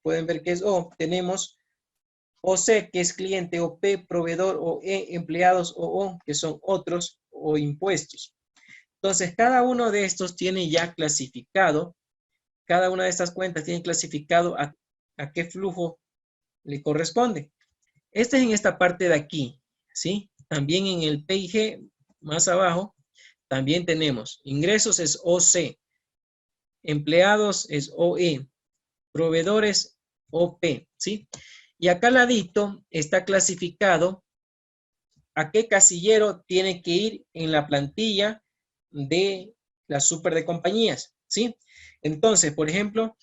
pueden ver que es O, tenemos OC, que es cliente, OP, proveedor, OE, empleados, OO, que son otros, o impuestos. Entonces, cada uno de estos tiene ya clasificado, cada una de estas cuentas tiene clasificado a qué flujo le corresponde. Este es en esta parte de aquí, ¿sí? También en el PIG, más abajo, también tenemos ingresos es OC, empleados es OE, proveedores OP, ¿sí? Y acá al ladito está clasificado a qué casillero tiene que ir en la plantilla de la super de compañías, ¿sí? Entonces, por ejemplo,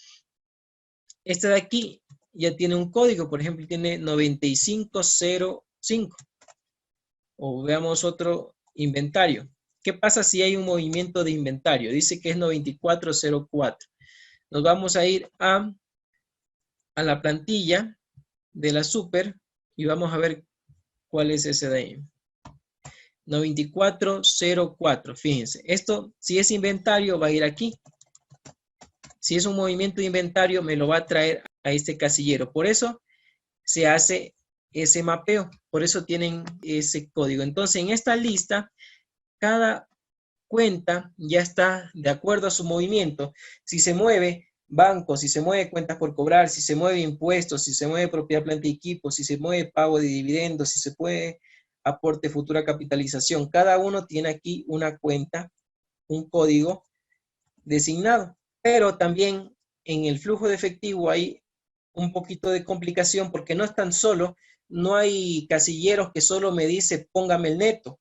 este de aquí ya tiene un código, por ejemplo, tiene 9505. O veamos otro inventario. ¿Qué pasa si hay un movimiento de inventario? Dice que es 9404. Nos vamos a ir a la plantilla de la super y vamos a ver cuál es ese de ahí. 9404, fíjense. Esto, si es inventario, va a ir aquí. Si es un movimiento de inventario, me lo va a traer a este casillero. Por eso se hace ese mapeo. Por eso tienen ese código. Entonces, en esta lista, cada cuenta ya está de acuerdo a su movimiento. Si se mueve bancos, si se mueve cuentas por cobrar, si se mueve impuestos, si se mueve propiedad, planta y equipo, si se mueve pago de dividendos, si se puede aporte futura capitalización. Cada uno tiene aquí una cuenta, un código designado. Pero también en el flujo de efectivo hay un poquito de complicación porque no es tan solo, no hay casilleros que solo me dice póngame el neto.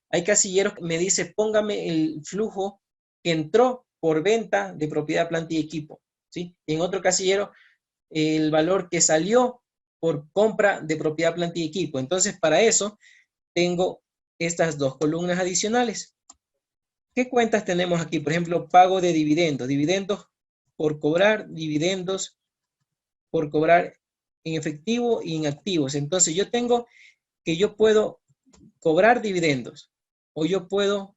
Hay casilleros que me dice póngame el flujo que entró por venta de propiedad, planta y equipo, ¿sí? Y en otro casillero el valor que salió por compra de propiedad, planta y equipo. Entonces, para eso tengo estas dos columnas adicionales. ¿Qué cuentas tenemos aquí? Por ejemplo, pago de dividendos. Dividendos por cobrar, dividendos por cobrar en efectivo y en activos. Entonces, yo tengo que yo puedo cobrar dividendos o yo puedo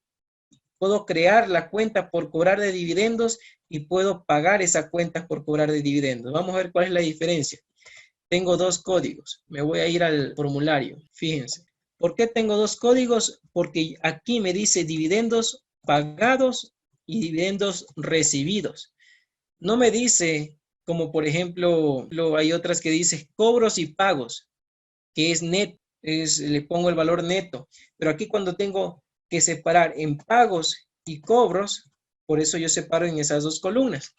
crear la cuenta por cobrar de dividendos y puedo pagar esa cuenta por cobrar de dividendos. Vamos a ver cuál es la diferencia. Tengo dos códigos. Me voy a ir al formulario. Fíjense. ¿Por qué tengo dos códigos? Porque aquí me dice dividendos pagados y dividendos recibidos. No me dice, como por ejemplo, hay otras que dice cobros y pagos, que es net, le pongo el valor neto. Pero aquí cuando tengo que separar en pagos y cobros, por eso yo separo en esas dos columnas.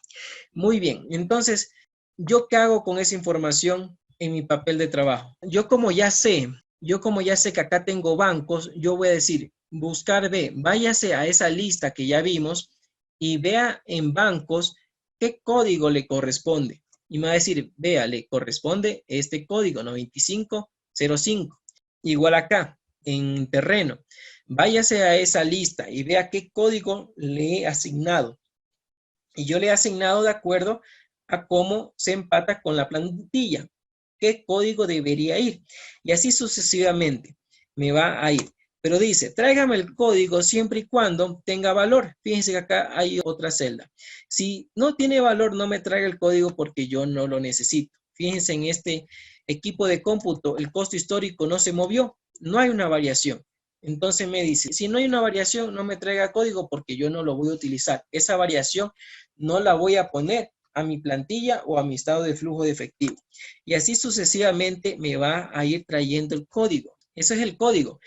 Muy bien, entonces, ¿yo qué hago con esa información en mi papel de trabajo? Yo como ya sé yo como ya sé que acá tengo bancos, yo voy a decir, buscar B, váyase a esa lista que ya vimos y vea en bancos qué código le corresponde. Y me va a decir, vea, le corresponde este código 9505. Igual acá, en terreno, váyase a esa lista y vea qué código le he asignado. Y yo le he asignado de acuerdo a cómo se empata con la plantilla, qué código debería ir. Y así sucesivamente me va a ir. Pero dice, tráigame el código siempre y cuando tenga valor. Fíjense que acá hay otra celda. Si no tiene valor, no me traiga el código porque yo no lo necesito. Fíjense en este equipo de cómputo, el costo histórico no se movió. No hay una variación. Entonces me dice, si no hay una variación, no me traiga código porque yo no lo voy a utilizar. Esa variación no la voy a poner a mi plantilla o a mi estado de flujo de efectivo. Y así sucesivamente me va a ir trayendo el código. Ese es el código.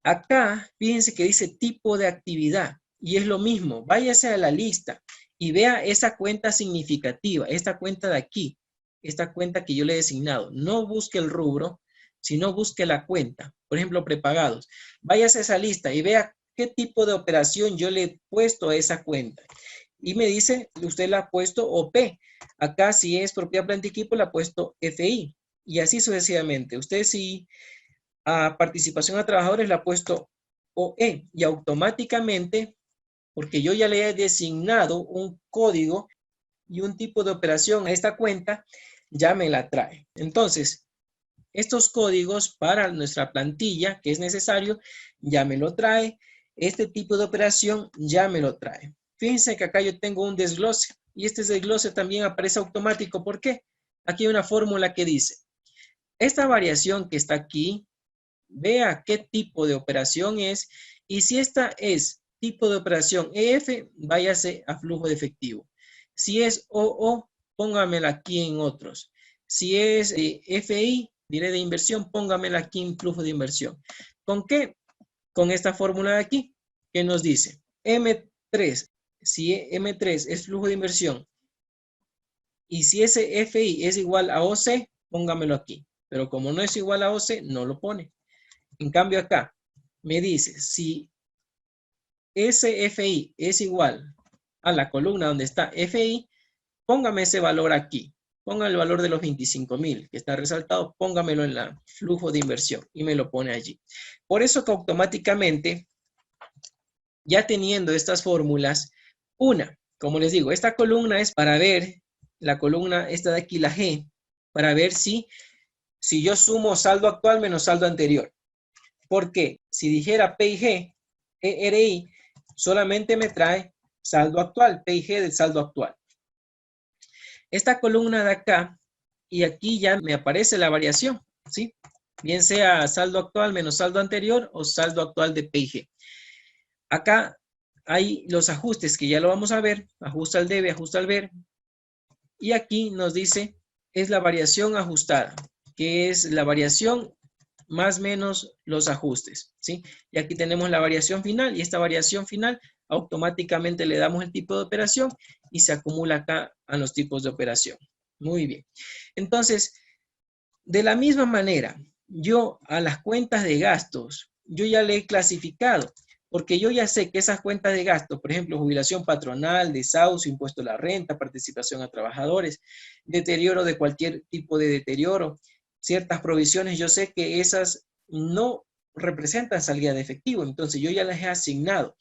Acá, fíjense que dice tipo de actividad y es lo mismo. Váyase a la lista y vea esa cuenta significativa, esta cuenta de aquí, esta cuenta que yo le he designado. No busque el rubro, sino busque la cuenta. Por ejemplo, prepagados. Váyase a esa lista y vea qué tipo de operación yo le he puesto a esa cuenta. Y me dice, usted la ha puesto OP. Acá si es propiedad planta y equipo, la ha puesto FI. Y así sucesivamente. Usted si a participación a trabajadores la ha puesto OE. Y automáticamente, porque yo ya le he designado un código y un tipo de operación a esta cuenta, ya me la trae. Entonces, estos códigos para nuestra plantilla que es necesario, ya me lo trae. Este tipo de operación ya me lo trae. Fíjense que acá yo tengo un desglose y este desglose también aparece automático. ¿Por qué? Aquí hay una fórmula que dice, esta variación que está aquí, vea qué tipo de operación es y si esta es tipo de operación EF, váyase a flujo de efectivo. Si es OO, póngamela aquí en otros. Si es FI, diré de inversión, póngamela aquí en flujo de inversión. ¿Con qué? Con esta fórmula de aquí, que nos dice M3, si M3 es flujo de inversión y si ese FI es igual a OC, póngamelo aquí. Pero como no es igual a OC, no lo pone. En cambio acá, me dice, si ese FI es igual a la columna donde está FI, póngame ese valor aquí. Ponga el valor de los 25,000 que está resaltado, póngamelo en la flujo de inversión y me lo pone allí. Por eso que automáticamente, ya teniendo estas fórmulas, como les digo, esta columna es para ver, la columna esta de aquí, la G, para ver si yo sumo saldo actual menos saldo anterior. Porque si dijera P y G, ERI, solamente me trae saldo actual, P y G del saldo actual. Esta columna de acá, y aquí ya me aparece la variación, ¿sí? Bien sea saldo actual menos saldo anterior o saldo actual de P y G. Acá hay los ajustes que ya lo vamos a ver, ajusta al debe, ajusta al ver. Y aquí nos dice, es la variación ajustada, que es la variación más menos los ajustes, ¿sí? Y aquí tenemos la variación final y esta variación final automáticamente le damos el tipo de operación y se acumula acá a los tipos de operación. Muy bien. Entonces, de la misma manera, yo a las cuentas de gastos, yo ya le he clasificado, porque yo ya sé que esas cuentas de gasto, por ejemplo, jubilación patronal, desahucio, impuesto a la renta, participación a trabajadores, deterioro de cualquier tipo de deterioro, ciertas provisiones, yo sé que esas no representan salida de efectivo, entonces yo ya las he asignado.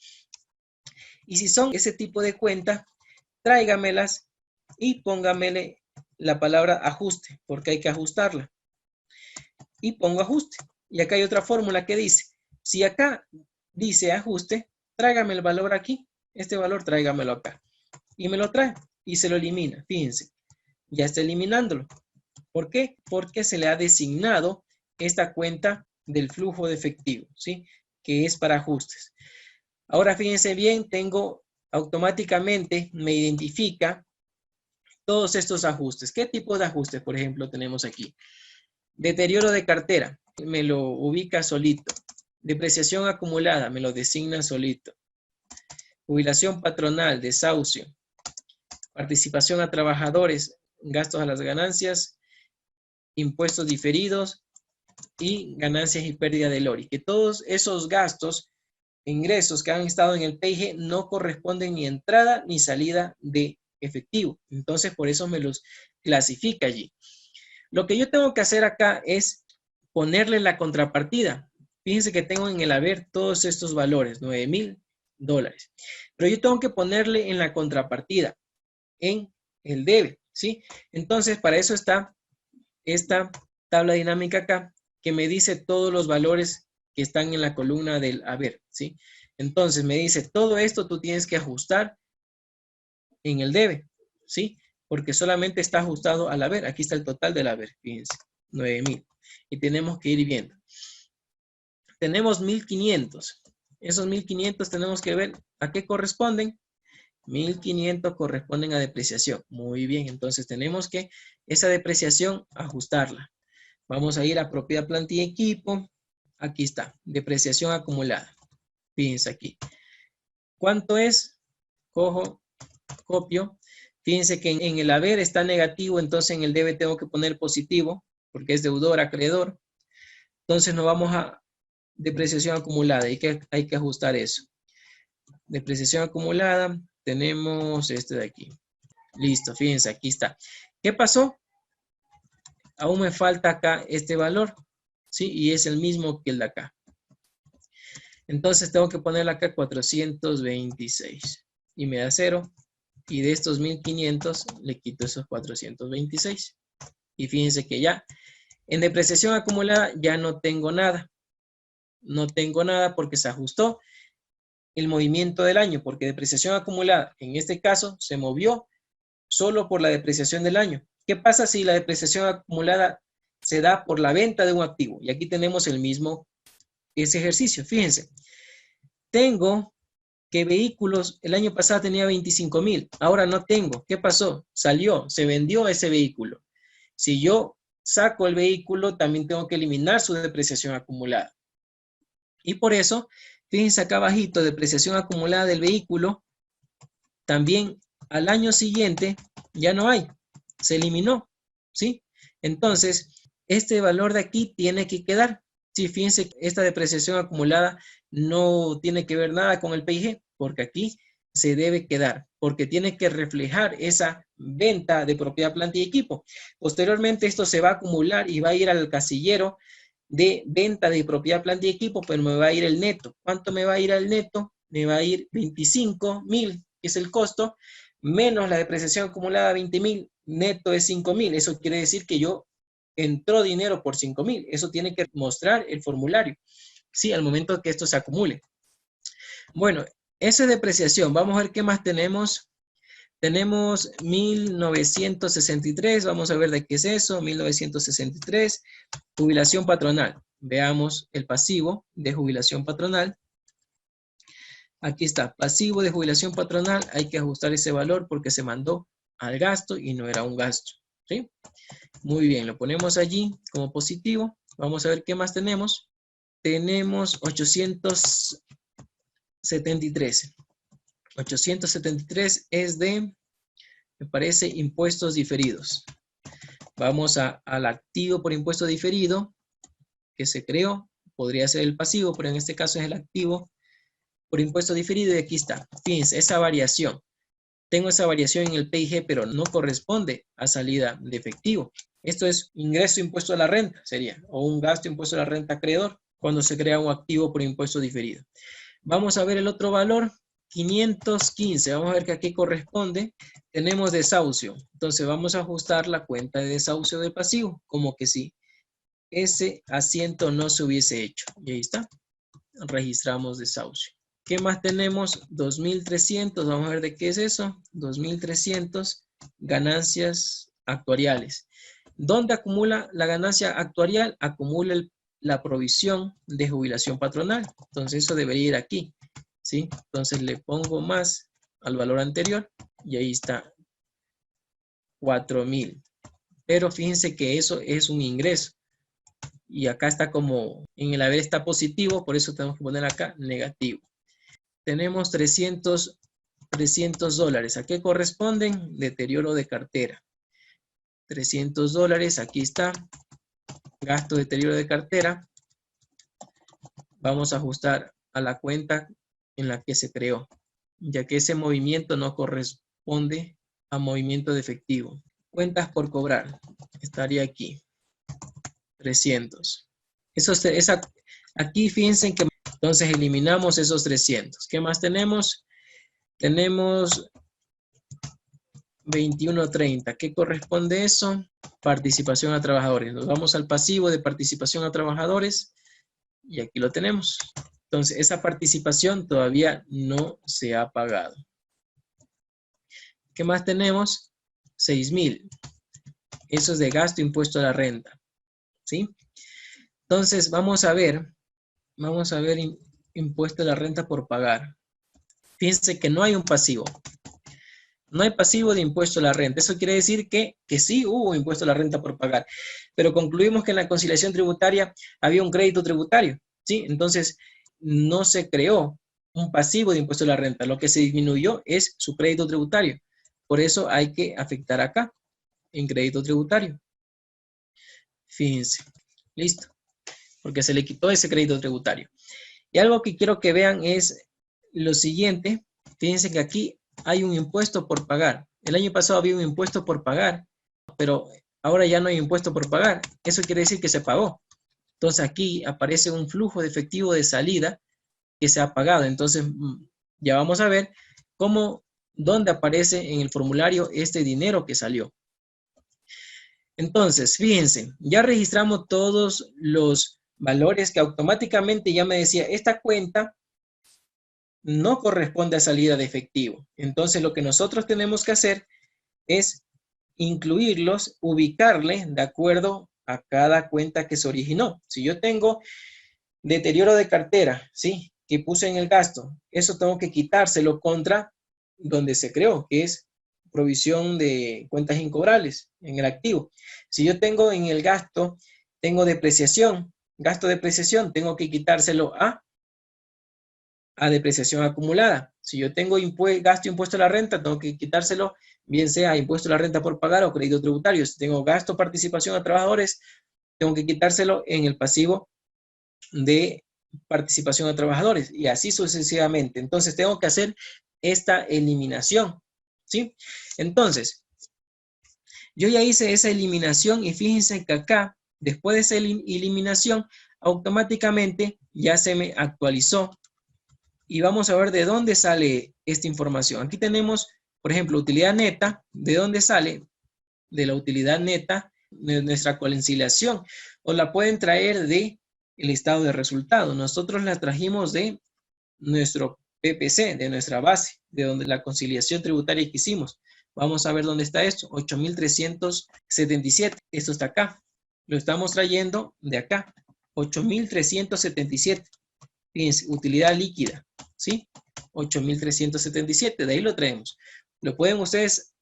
Y si son ese tipo de cuentas, tráigamelas y póngamele la palabra ajuste, porque hay que ajustarla. Y pongo ajuste. Y acá hay otra fórmula que dice, si acá dice ajuste, tráigame el valor aquí, este valor tráigamelo acá. Y me lo trae y se lo elimina, fíjense, ya está eliminándolo. ¿Por qué? Porque se le ha designado esta cuenta del flujo de efectivo, ¿sí? Que es para ajustes. Ahora fíjense bien, tengo automáticamente, me identifica todos estos ajustes. ¿Qué tipo de ajustes, por ejemplo, tenemos aquí? Deterioro de cartera, me lo ubica solito. Depreciación acumulada, me lo designa solito. Jubilación patronal, desahucio. Participación a trabajadores, gastos a las ganancias, impuestos diferidos y ganancias y pérdida del ORI. Que todos esos gastos, ingresos que han estado en el PIG no corresponden ni entrada ni salida de efectivo. Entonces, por eso me los clasifica allí. Lo que yo tengo que hacer acá es ponerle la contrapartida. Fíjense que tengo en el haber todos estos valores, $9,000. Pero yo tengo que ponerle en la contrapartida, en el debe, ¿sí? Entonces, para eso está esta tabla dinámica acá, que me dice todos los valores que están en la columna del haber, ¿sí? Entonces, me dice, todo esto tú tienes que ajustar en el debe, ¿sí? Porque solamente está ajustado al haber. Aquí está el total del haber, fíjense, 9,000. Y tenemos que ir viendo. Tenemos 1,500. Esos 1,500 tenemos que ver a qué corresponden. 1,500 corresponden a depreciación. Muy bien, entonces tenemos que esa depreciación ajustarla. Vamos a ir a propiedad, planta y equipo. Aquí está, depreciación acumulada. Fíjense aquí. ¿Cuánto es? Cojo, copio. Fíjense que en el haber está negativo, entonces en el debe tengo que poner positivo, porque es deudor, acreedor. Entonces nos vamos a depreciación acumulada. Hay que ajustar eso. Depreciación acumulada. Tenemos este de aquí. Listo, fíjense, aquí está. ¿Qué pasó? Aún me falta acá este valor, ¿sí? Y es el mismo que el de acá. Entonces tengo que ponerle acá 426. Y me da 0. Y de estos 1,500 le quito esos 426. Y fíjense que ya en depreciación acumulada ya no tengo nada. No tengo nada porque se ajustó el movimiento del año, porque depreciación acumulada en este caso se movió solo por la depreciación del año. ¿Qué pasa si la depreciación acumulada se da por la venta de un activo? Y aquí tenemos ese ejercicio. Fíjense, tengo que vehículos, el año pasado tenía 25,000, ahora no tengo. ¿Qué pasó? Salió, se vendió ese vehículo. Si yo saco el vehículo, también tengo que eliminar su depreciación acumulada. Y por eso, fíjense acá abajito, depreciación acumulada del vehículo, también al año siguiente ya no hay, se eliminó, ¿sí? Entonces, este valor de aquí tiene que quedar. Sí, fíjense que esta depreciación acumulada no tiene que ver nada con el PIG, porque aquí se debe quedar, porque tiene que reflejar esa venta de propiedad, planta y equipo. Posteriormente esto se va a acumular y va a ir al casillero de venta de propiedad, planta y equipo, pero me va a ir el neto. ¿Cuánto me va a ir al neto? Me va a ir 25,000, que es el costo, menos la depreciación acumulada 20,000, neto es 5,000. Eso quiere decir que entró dinero por 5,000. Eso tiene que mostrar el formulario, ¿sí? Al momento que esto se acumule. Bueno, esa depreciación, vamos a ver qué más tenemos. Tenemos 1963, vamos a ver de qué es eso, 1963, jubilación patronal. Veamos el pasivo de jubilación patronal. Aquí está, pasivo de jubilación patronal, hay que ajustar ese valor porque se mandó al gasto y no era un gasto, ¿sí? Muy bien, lo ponemos allí como positivo. Vamos a ver qué más tenemos. Tenemos 873. 873 es de, me parece, impuestos diferidos. Vamos al activo por impuesto diferido que se creó. Podría ser el pasivo, pero en este caso es el activo por impuesto diferido y aquí está. Fíjense, esa variación. Tengo esa variación en el PIG, pero no corresponde a salida de efectivo. Esto es ingreso impuesto a la renta, sería, o un gasto impuesto a la renta acreedor cuando se crea un activo por impuesto diferido. Vamos a ver el otro valor, 515. Vamos a ver que aquí corresponde. Tenemos desahucio. Entonces vamos a ajustar la cuenta de desahucio del pasivo, como que si ese asiento no se hubiese hecho. Y ahí está. Registramos desahucio. ¿Qué más tenemos? 2,300. Vamos a ver de qué es eso. 2,300 ganancias actuariales. ¿Dónde acumula la ganancia actuarial? Acumula la provisión de jubilación patronal. Entonces eso debería ir aquí, ¿sí? Entonces le pongo más al valor anterior y ahí está 4,000. Pero fíjense que eso es un ingreso. Y acá está como, en el haber está positivo, por eso tenemos que poner acá negativo. Tenemos 300 dólares. ¿A qué corresponden? Deterioro de cartera. 300 dólares, aquí está. gasto de deterioro de cartera, vamos a ajustar a la cuenta en la que se creó, ya que ese movimiento no corresponde a movimiento de efectivo. Cuentas por cobrar, estaría aquí, 300. Aquí fíjense que entonces eliminamos esos 300. ¿Qué más tenemos? Tenemos 21.30. ¿Qué corresponde eso? Participación a trabajadores. Nos vamos al pasivo de participación a trabajadores y aquí lo tenemos. Entonces, esa participación todavía no se ha pagado. ¿Qué más tenemos? 6.000. Eso es de gasto impuesto a la renta. ¿Sí? Entonces, vamos a ver impuesto a la renta por pagar. Fíjense que no hay un pasivo. No hay pasivo de impuesto a la renta. Eso quiere decir que sí hubo impuesto a la renta por pagar. Pero concluimos que en la conciliación tributaria había un crédito tributario, ¿sí? Entonces, no se creó un pasivo de impuesto a la renta. Lo que se disminuyó es su crédito tributario. Por eso hay que afectar acá, en crédito tributario. Fíjense. Listo. Porque se le quitó ese crédito tributario. Y algo que quiero que vean es lo siguiente. Fíjense que aquí hay un impuesto por pagar. El año pasado había un impuesto por pagar, pero ahora ya no hay impuesto por pagar. Eso quiere decir que se pagó. Entonces aquí aparece un flujo de efectivo de salida que se ha pagado. Entonces ya vamos a ver dónde aparece en el formulario este dinero que salió. Entonces, fíjense, ya registramos todos los valores que automáticamente ya me decía, esta cuenta no corresponde a salida de efectivo. Entonces, lo que nosotros tenemos que hacer es incluirlos, ubicarle de acuerdo a cada cuenta que se originó. Si yo tengo deterioro de cartera, ¿sí?, que puse en el gasto, eso tengo que quitárselo contra donde se creó, que es provisión de cuentas incobrables en el activo. Si yo tengo en el gasto, tengo depreciación, gasto de depreciación, tengo que quitárselo a depreciación acumulada. Si yo tengo gasto impuesto a la renta, tengo que quitárselo, bien sea impuesto a la renta por pagar o crédito tributario. Si tengo gasto participación a trabajadores, tengo que quitárselo en el pasivo de participación a trabajadores y así sucesivamente. Entonces tengo que hacer esta eliminación, ¿sí? Entonces, yo ya hice esa eliminación y fíjense que acá, después de esa eliminación, automáticamente ya se me actualizó. Y vamos a ver de dónde sale esta información. Aquí tenemos, por ejemplo, utilidad neta. ¿De dónde sale? De la utilidad neta de nuestra conciliación. O la pueden traer de el estado de resultados. Nosotros la trajimos de nuestro PPC, de nuestra base, de donde la conciliación tributaria que hicimos. Vamos a ver dónde está esto. 8.377. Esto está acá. Lo estamos trayendo de acá. 8.377. Fíjense, utilidad líquida, ¿sí? 8.377, de ahí lo traemos. Lo pueden ustedes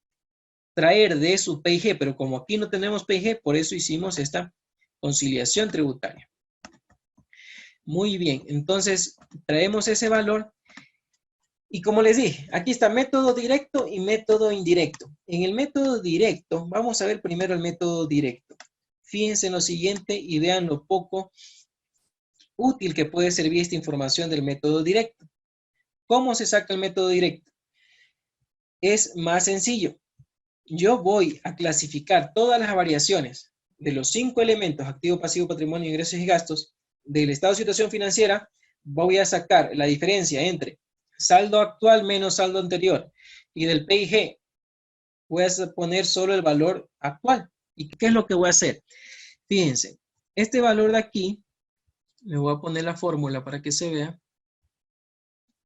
traer de su PIG, pero como aquí no tenemos PIG, por eso hicimos esta conciliación tributaria. Muy bien, entonces traemos ese valor. Y como les dije, aquí está método directo y método indirecto. En el método directo, vamos a ver primero el método directo. Fíjense en lo siguiente y vean lo poco útil que puede servir esta información del método directo. ¿Cómo se saca el método directo? Es más sencillo. Yo voy a clasificar todas las variaciones de los 5 elementos, activo, pasivo, patrimonio, ingresos y gastos, del estado de situación financiera. Voy a sacar la diferencia entre saldo actual menos saldo anterior y del PIG. Voy a poner solo el valor actual. ¿Y qué es lo que voy a hacer? Fíjense, este valor de aquí, le voy a poner la fórmula para que se vea.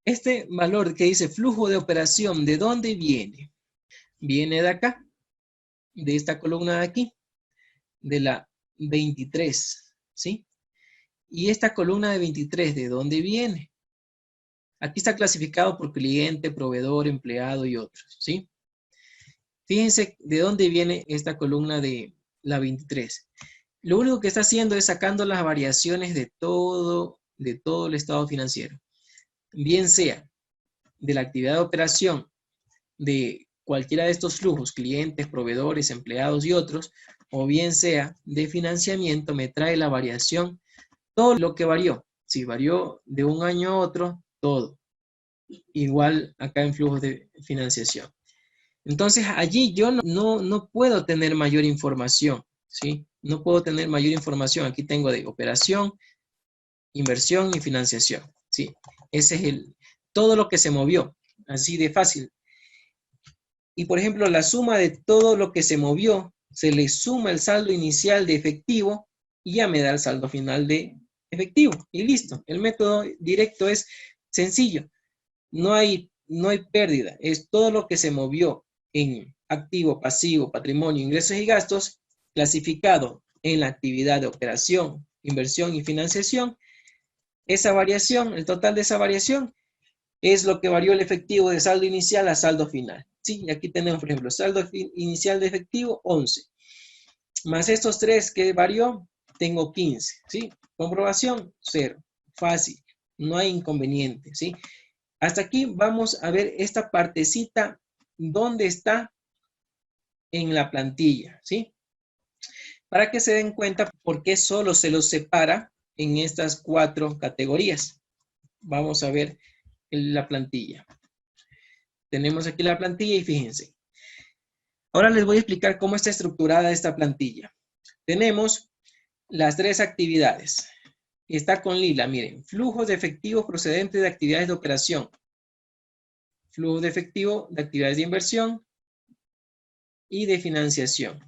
Este valor que dice flujo de operación, ¿de dónde viene? Viene de acá, de esta columna de aquí, de la 23, ¿sí? Y esta columna de 23, ¿de dónde viene? Aquí está clasificado por cliente, proveedor, empleado y otros, ¿sí? Fíjense de dónde viene esta columna de la 23. Lo único que está haciendo es sacando las variaciones de todo el estado financiero. Bien sea de la actividad de operación de cualquiera de estos flujos, clientes, proveedores, empleados y otros, o bien sea de financiamiento, me trae la variación, todo lo que varió. Si varió de un año a otro, todo. Igual acá en flujos de financiación. Entonces allí yo no puedo tener mayor información, ¿sí? No puedo tener mayor información. Aquí tengo de operación, inversión y financiación, ¿sí? Ese es todo lo que se movió, así de fácil. Y por ejemplo, la suma de todo lo que se movió, se le suma el saldo inicial de efectivo y ya me da el saldo final de efectivo. Y listo. El método directo es sencillo. No hay pérdida. Es todo lo que se movió en activo, pasivo, patrimonio, ingresos y gastos, clasificado en la actividad de operación, inversión y financiación. Esa variación, el total de esa variación, es lo que varió el efectivo de saldo inicial a saldo final. Sí, y aquí tenemos, por ejemplo, saldo inicial de efectivo, 11. Más estos 3 que varió, tengo 15. ¿Sí? Comprobación, 0. Fácil, no hay inconveniente. ¿Sí? Hasta aquí vamos a ver esta partecita donde está en la plantilla. ¿Sí? Para que se den cuenta por qué solo se los separa en estas 4 categorías. Vamos a ver la plantilla. Tenemos aquí la plantilla y fíjense. Ahora les voy a explicar cómo está estructurada esta plantilla. Tenemos las 3 actividades. Está con lila, miren, flujos de efectivo procedentes de actividades de operación, flujo de efectivo de actividades de inversión y de financiación.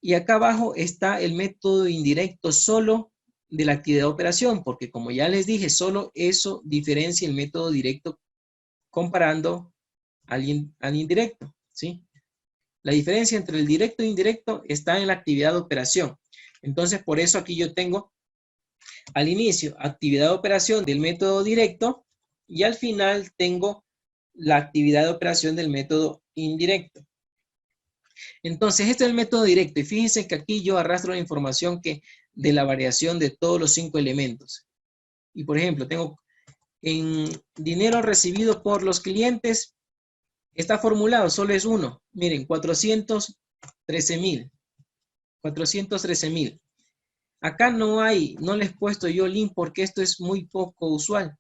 Y acá abajo está el método indirecto solo de la actividad de operación, porque como ya les dije, solo eso diferencia el método directo comparando al indirecto, ¿sí? La diferencia entre el directo e indirecto está en la actividad de operación. Entonces, por eso aquí yo tengo al inicio actividad de operación del método directo y al final tengo la actividad de operación del método indirecto. Entonces, este es el método directo y fíjense que aquí yo arrastro la información de la variación de todos los 5 elementos. Y por ejemplo, tengo en dinero recibido por los clientes, está formulado, solo es uno. Miren, 413,000. 413,000. Acá no les he puesto yo link porque esto es muy poco usual.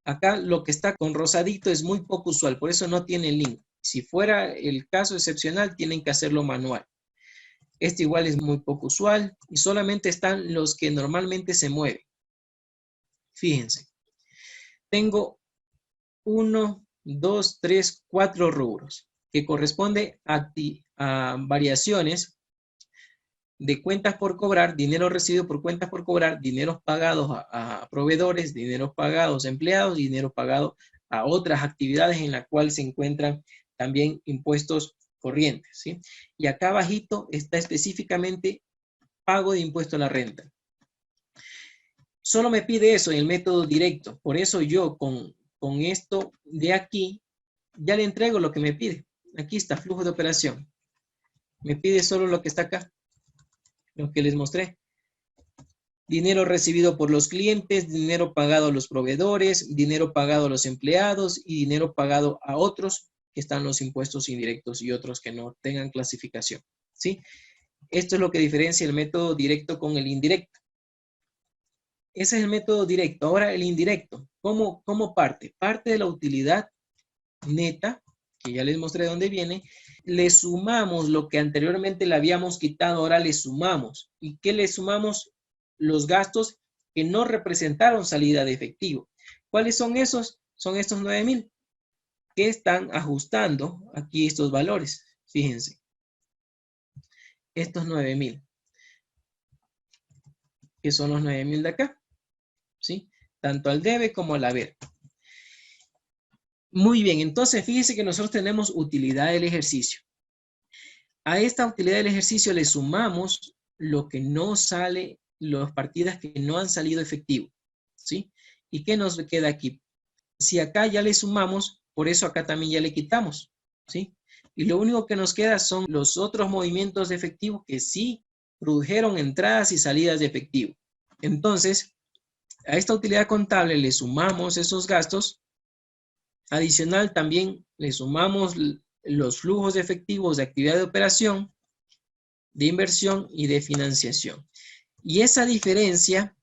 Acá lo que está con rosadito es muy poco usual, por eso no tiene link. Si fuera el caso excepcional, tienen que hacerlo manual. Este igual es muy poco usual y solamente están los que normalmente se mueven. Fíjense. Tengo 1, 2, 3, 4 rubros que corresponde a variaciones de cuentas por cobrar, dinero recibido por cuentas por cobrar, dineros pagados a proveedores, dineros pagados a empleados, dinero pagado a otras actividades en las cuales se encuentran también impuestos corrientes, ¿sí? Y acá abajito está específicamente pago de impuesto a la renta. Solo me pide eso en el método directo, por eso yo con esto de aquí ya le entrego lo que me pide. Aquí está, flujo de operación. Me pide solo lo que está acá, lo que les mostré. Dinero recibido por los clientes, dinero pagado a los proveedores, dinero pagado a los empleados y dinero pagado a otros, que están los impuestos indirectos y otros que no tengan clasificación, ¿sí? Esto es lo que diferencia el método directo con el indirecto. Ese es el método directo. Ahora el indirecto, ¿cómo parte? Parte de la utilidad neta, que ya les mostré de dónde viene, le sumamos lo que anteriormente le habíamos quitado, ahora le sumamos. ¿Y qué le sumamos? Los gastos que no representaron salida de efectivo. ¿Cuáles son esos? Son estos 9,000 que están ajustando aquí estos valores. Fíjense. Estos 9,000. Que son los 9,000 de acá. ¿Sí? Tanto al debe como al haber. Muy bien, entonces fíjense que nosotros tenemos utilidad del ejercicio. A esta utilidad del ejercicio le sumamos lo que no sale, las partidas que no han salido efectivo, ¿sí? ¿Y qué nos queda aquí? Si acá ya le sumamos, por eso acá también ya le quitamos, ¿sí? Y lo único que nos queda son los otros movimientos de efectivo que sí produjeron entradas y salidas de efectivo. Entonces, a esta utilidad contable le sumamos esos gastos. Adicional, también le sumamos los flujos de efectivos de actividad de operación de inversión y de financiación. Y esa diferencia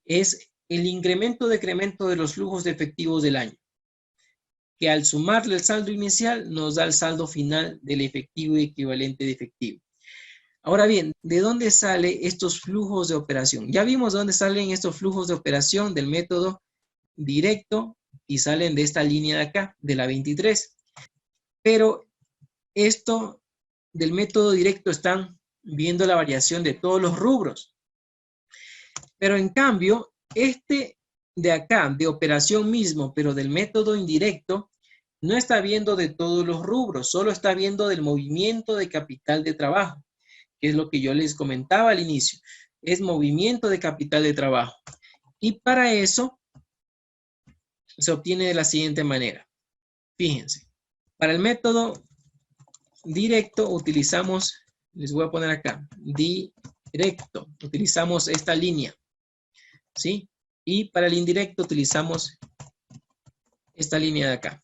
es el incremento-decremento de los flujos de efectivos del año, que al sumarle el saldo inicial nos da el saldo final del efectivo y equivalente de efectivo. Ahora bien, ¿de dónde salen estos flujos de operación? Ya vimos de dónde salen estos flujos de operación del método directo y salen de esta línea de acá, de la 23. Pero esto del método directo están viendo la variación de todos los rubros. Pero en cambio, este de acá, de operación mismo, pero del método indirecto, no está viendo de todos los rubros, solo está viendo del movimiento de capital de trabajo, que es lo que yo les comentaba al inicio. Es movimiento de capital de trabajo. Y para eso se obtiene de la siguiente manera. Fíjense, para el método directo utilizamos, les voy a poner acá, directo, utilizamos esta línea, ¿sí? Y para el indirecto utilizamos esta línea de acá.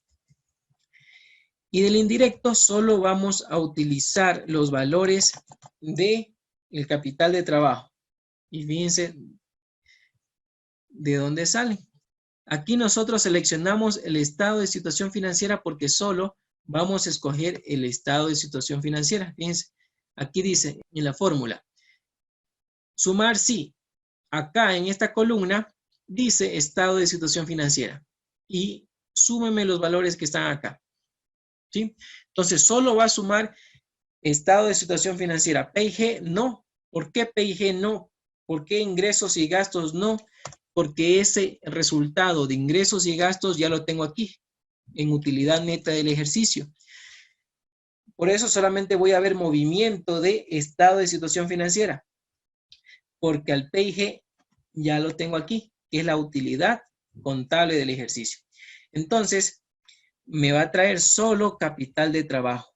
Y del indirecto solo vamos a utilizar los valores del capital de trabajo. Y fíjense de dónde salen. Aquí nosotros seleccionamos el estado de situación financiera porque solo vamos a escoger el estado de situación financiera. Fíjense, aquí dice en la fórmula, sumar sí. Acá en esta columna dice estado de situación financiera y súmeme los valores que están acá. ¿Sí? Entonces solo va a sumar estado de situación financiera. P&G no. ¿Por qué P&G no? ¿Por qué ingresos y gastos no? Porque ese resultado de ingresos y gastos ya lo tengo aquí, en utilidad neta del ejercicio. Por eso solamente voy a ver movimiento de estado de situación financiera, porque al P&G ya lo tengo aquí, que es la utilidad contable del ejercicio. Entonces, me va a traer solo capital de trabajo.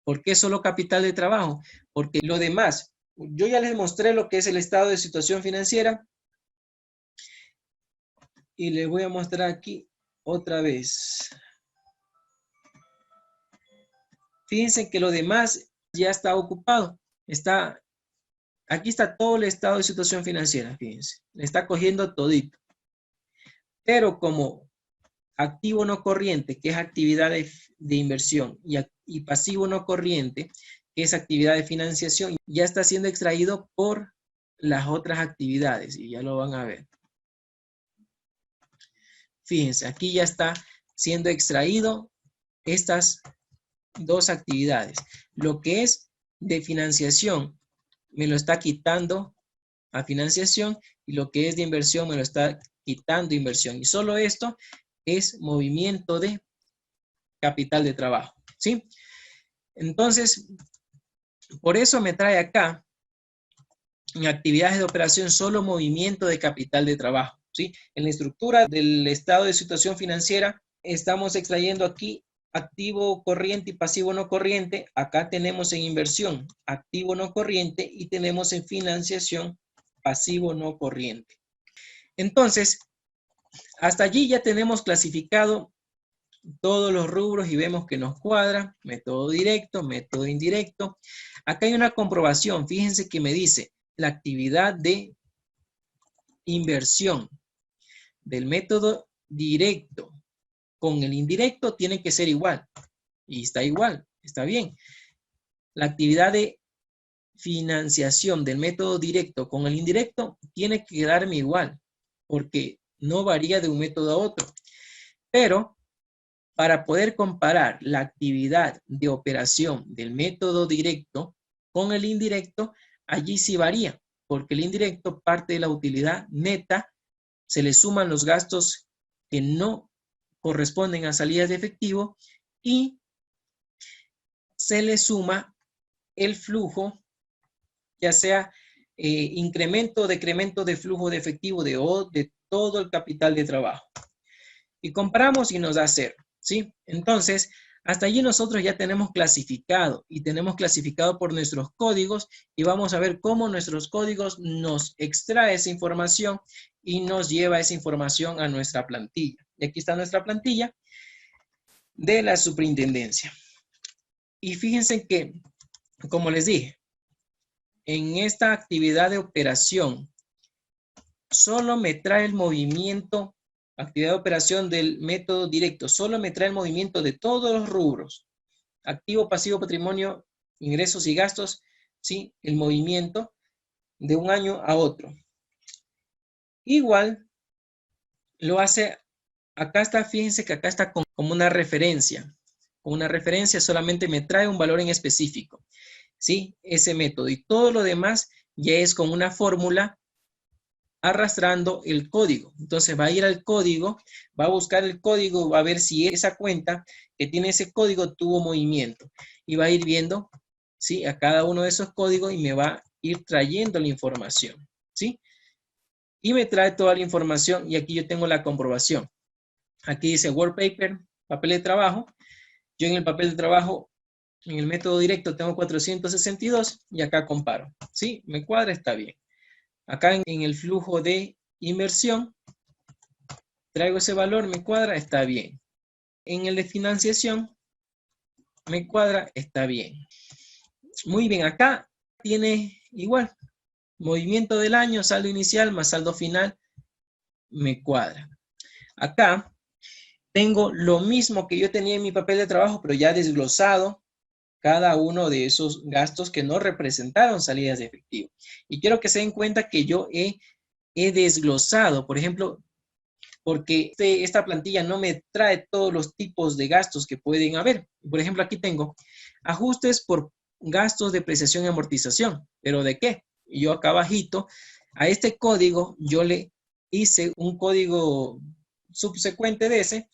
¿Por qué solo capital de trabajo? Porque lo demás, yo ya les mostré lo que es el estado de situación financiera, y les voy a mostrar aquí otra vez. Fíjense que lo demás ya está ocupado. Aquí está todo el estado de situación financiera, fíjense. Le está cogiendo todito. Pero como activo no corriente, que es actividad de inversión, y pasivo no corriente, que es actividad de financiación, ya está siendo extraído por las otras actividades, y ya lo van a ver. Fíjense, aquí ya está siendo extraído estas dos actividades. Lo que es de financiación me lo está quitando a financiación y lo que es de inversión me lo está quitando inversión. Y solo esto es movimiento de capital de trabajo, ¿sí? Entonces, por eso me trae acá en actividades de operación solo movimiento de capital de trabajo, ¿sí? En la estructura del estado de situación financiera estamos extrayendo aquí activo corriente y pasivo no corriente. Acá tenemos en inversión activo no corriente y tenemos en financiación pasivo no corriente. Entonces, hasta allí ya tenemos clasificado todos los rubros y vemos que nos cuadra, método directo, método indirecto. Acá hay una comprobación, fíjense que me dice la actividad de inversión del método directo con el indirecto tiene que ser igual. Y está igual, está bien. La actividad de financiación del método directo con el indirecto tiene que quedarme igual, porque no varía de un método a otro. Pero para poder comparar la actividad de operación del método directo con el indirecto, allí sí varía, porque el indirecto parte de la utilidad neta, se le suman los gastos que no corresponden a salidas de efectivo y se le suma el flujo, ya sea incremento o decremento de flujo de efectivo de todo el capital de trabajo. Y comparamos y nos da 0, ¿sí? Entonces, hasta allí nosotros ya tenemos clasificado y tenemos clasificado por nuestros códigos y vamos a ver cómo nuestros códigos nos extrae esa información y nos lleva esa información a nuestra plantilla. Y aquí está nuestra plantilla de la superintendencia. Y fíjense que como les dije, en esta actividad de operación, solo me trae el movimiento, actividad de operación del método directo, solo me trae el movimiento de todos los rubros, activo, pasivo, patrimonio, ingresos y gastos, ¿sí? El movimiento de un año a otro. Igual lo hace, acá está, fíjense que acá está como una referencia. Con una referencia solamente me trae un valor en específico, ¿sí? Ese método. Y todo lo demás ya es con una fórmula arrastrando el código. Entonces va a ir al código, va a buscar el código, va a ver si esa cuenta que tiene ese código tuvo movimiento. Y va a ir viendo, ¿sí? A cada uno de esos códigos y me va a ir trayendo la información, ¿sí? Y me trae toda la información y aquí yo tengo la comprobación. Aquí dice Word Paper, papel de trabajo. Yo en el papel de trabajo, en el método directo tengo 462 y acá comparo. ¿Sí? Me cuadra, está bien. Acá en el flujo de inversión, traigo ese valor, me cuadra, está bien. En el de financiación, me cuadra, está bien. Muy bien, acá tiene igual. Movimiento del año, saldo inicial más saldo final, me cuadra. Acá tengo lo mismo que yo tenía en mi papel de trabajo, pero ya desglosado cada uno de esos gastos que no representaron salidas de efectivo. Y quiero que se den cuenta que yo he desglosado, por ejemplo, porque esta plantilla no me trae todos los tipos de gastos que pueden haber. Por ejemplo, aquí tengo ajustes por gastos, depreciación y amortización. ¿Pero de qué? Yo acá abajito, a este código yo le hice un código subsecuente de ese,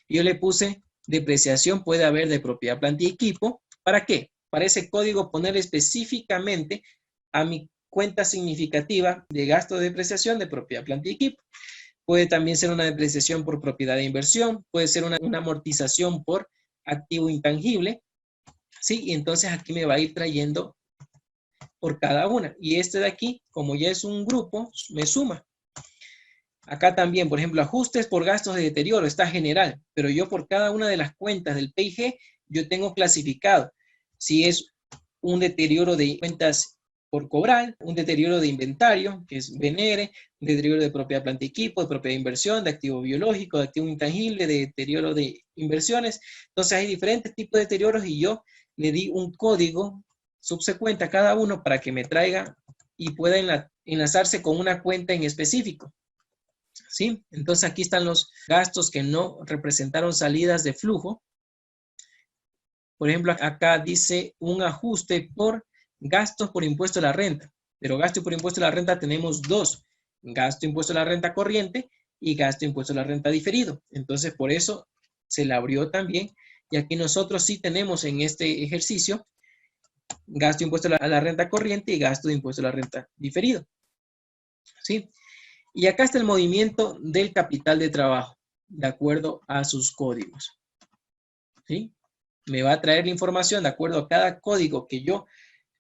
y yo le puse depreciación puede haber de propiedad, planta y equipo. ¿Para qué? Para ese código poner específicamente a mi cuenta significativa de gasto de depreciación de propiedad, planta y equipo. Puede también ser una depreciación por propiedad de inversión, puede ser una amortización por activo intangible, ¿sí? Y entonces aquí me va a ir trayendo por cada una. Y este de aquí, como ya es un grupo, me suma. Acá también, por ejemplo, ajustes por gastos de deterioro, está general, pero yo por cada una de las cuentas del PIG, yo tengo clasificado si es un deterioro de cuentas por cobrar, un deterioro de inventario, que es BNR, un deterioro de propiedad, planta y equipo, de propiedad de inversión, de activo biológico, de activo intangible, de deterioro de inversiones. Entonces hay diferentes tipos de deterioros y yo le di un código subsecuente a cada uno para que me traiga y pueda enlazarse con una cuenta en específico. ¿Sí? Entonces aquí están los gastos que no representaron salidas de flujo. Por ejemplo, acá dice un ajuste por gastos por impuesto a la renta. Pero gasto por impuesto a la renta tenemos dos. Gasto impuesto a la renta corriente y gasto impuesto a la renta diferido. Entonces, por eso se le abrió también. Y aquí nosotros sí tenemos en este ejercicio gasto impuesto a la renta corriente y gasto de impuesto a la renta diferido. ¿Sí? Y acá está el movimiento del capital de trabajo, de acuerdo a sus códigos. ¿Sí? Me va a traer la información de acuerdo a cada código que yo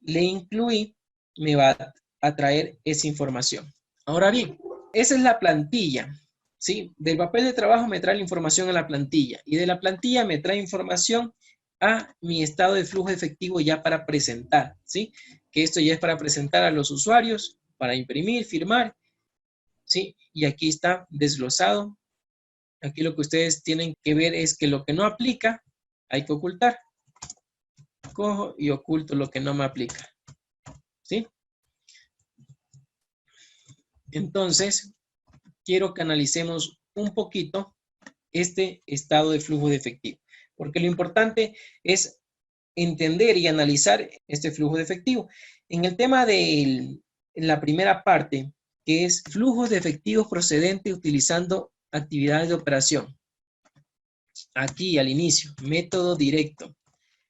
le incluí, me va a traer esa información. Ahora bien, esa es la plantilla. ¿Sí? Del papel de trabajo me trae la información a la plantilla y de la plantilla me trae información a mi estado de flujo efectivo ya para presentar. ¿Sí? Que esto ya es para presentar a los usuarios, para imprimir, firmar. ¿Sí? Y aquí está desglosado. Aquí lo que ustedes tienen que ver es que lo que no aplica, hay que ocultar. Cojo y oculto lo que no me aplica. ¿Sí? Entonces, quiero que analicemos un poquito este estado de flujo de efectivo. Porque lo importante es entender y analizar este flujo de efectivo. En el tema de la primera parte, que es flujos de efectivos procedentes utilizando actividades de operación. Aquí al inicio, método directo.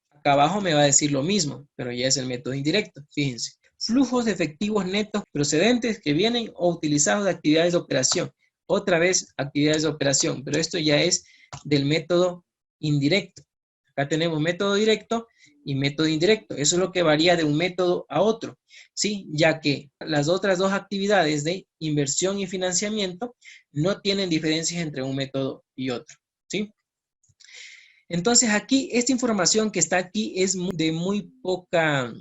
Acá abajo me va a decir lo mismo, pero ya es el método indirecto. Fíjense. Flujos de efectivos netos procedentes que vienen o utilizados de actividades de operación. Otra vez actividades de operación, pero esto ya es del método indirecto. Acá tenemos método directo y método indirecto. Eso es lo que varía de un método a otro, ¿sí? Ya que las otras dos actividades de inversión y financiamiento no tienen diferencias entre un método y otro, ¿sí? Entonces aquí, esta información que está aquí es de muy poca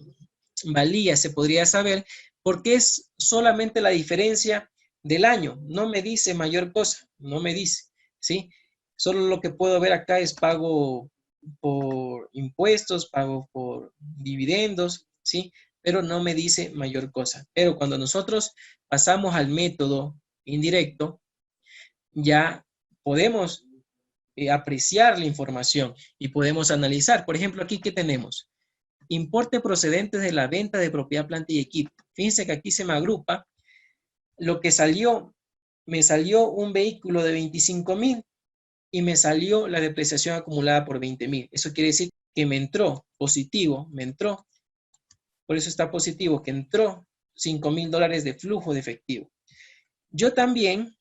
valía, se podría saber, porque es solamente la diferencia del año. No me dice mayor cosa, no me dice, ¿sí? Solo lo que puedo ver acá es pago por impuestos, pago por dividendos, ¿sí? Pero no me dice mayor cosa. Pero cuando nosotros pasamos al método indirecto, ya podemos apreciar la información y podemos analizar. Por ejemplo, aquí, ¿qué tenemos? Importe procedente de la venta de propiedad, planta y equipo. Fíjense que aquí se me agrupa lo que salió. Me salió un vehículo de 25,000 y me salió la depreciación acumulada por 20,000. Eso quiere decir que me entró positivo, me entró, por eso está positivo, que entró $5,000 de flujo de efectivo. Yo también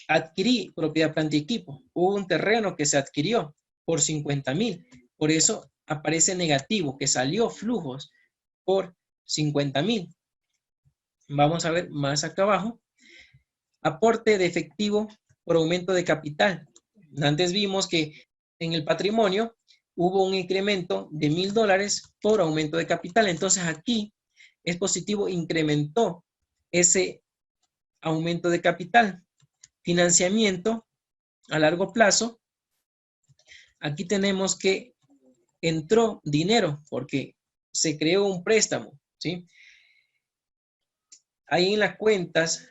adquirí propiedad, planta y equipo. Hubo un terreno que se adquirió por 50,000. Por eso aparece negativo, que salió flujos por 50,000. Vamos a ver más acá abajo. Aporte de efectivo por aumento de capital. Antes vimos que en el patrimonio hubo un incremento de $1,000 por aumento de capital. Entonces aquí es positivo, incrementó ese aumento de capital. Financiamiento a largo plazo. Aquí tenemos que entró dinero porque se creó un préstamo, ¿sí? Ahí en las cuentas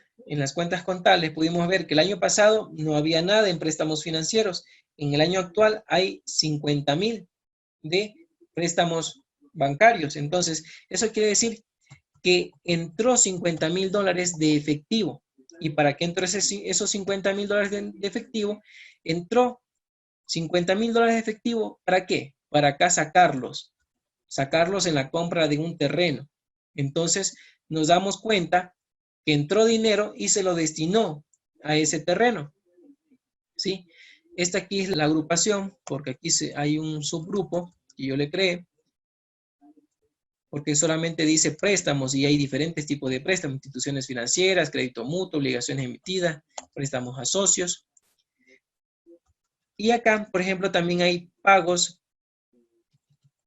contables pudimos ver que el año pasado no había nada en préstamos financieros. En el año actual hay 50,000 de préstamos bancarios. Entonces, eso quiere decir que entró $50,000 de efectivo. ¿Y para qué entró esos $50,000 de efectivo? Entró $50,000 de efectivo, ¿para qué? Para acá sacarlos en la compra de un terreno. Entonces, nos damos cuenta que entró dinero y se lo destinó a ese terreno, ¿sí? Esta aquí es la agrupación, porque aquí hay un subgrupo que yo le creé, porque solamente dice préstamos y hay diferentes tipos de préstamos, instituciones financieras, crédito mutuo, obligaciones emitidas, préstamos a socios. Y acá, por ejemplo, también hay pagos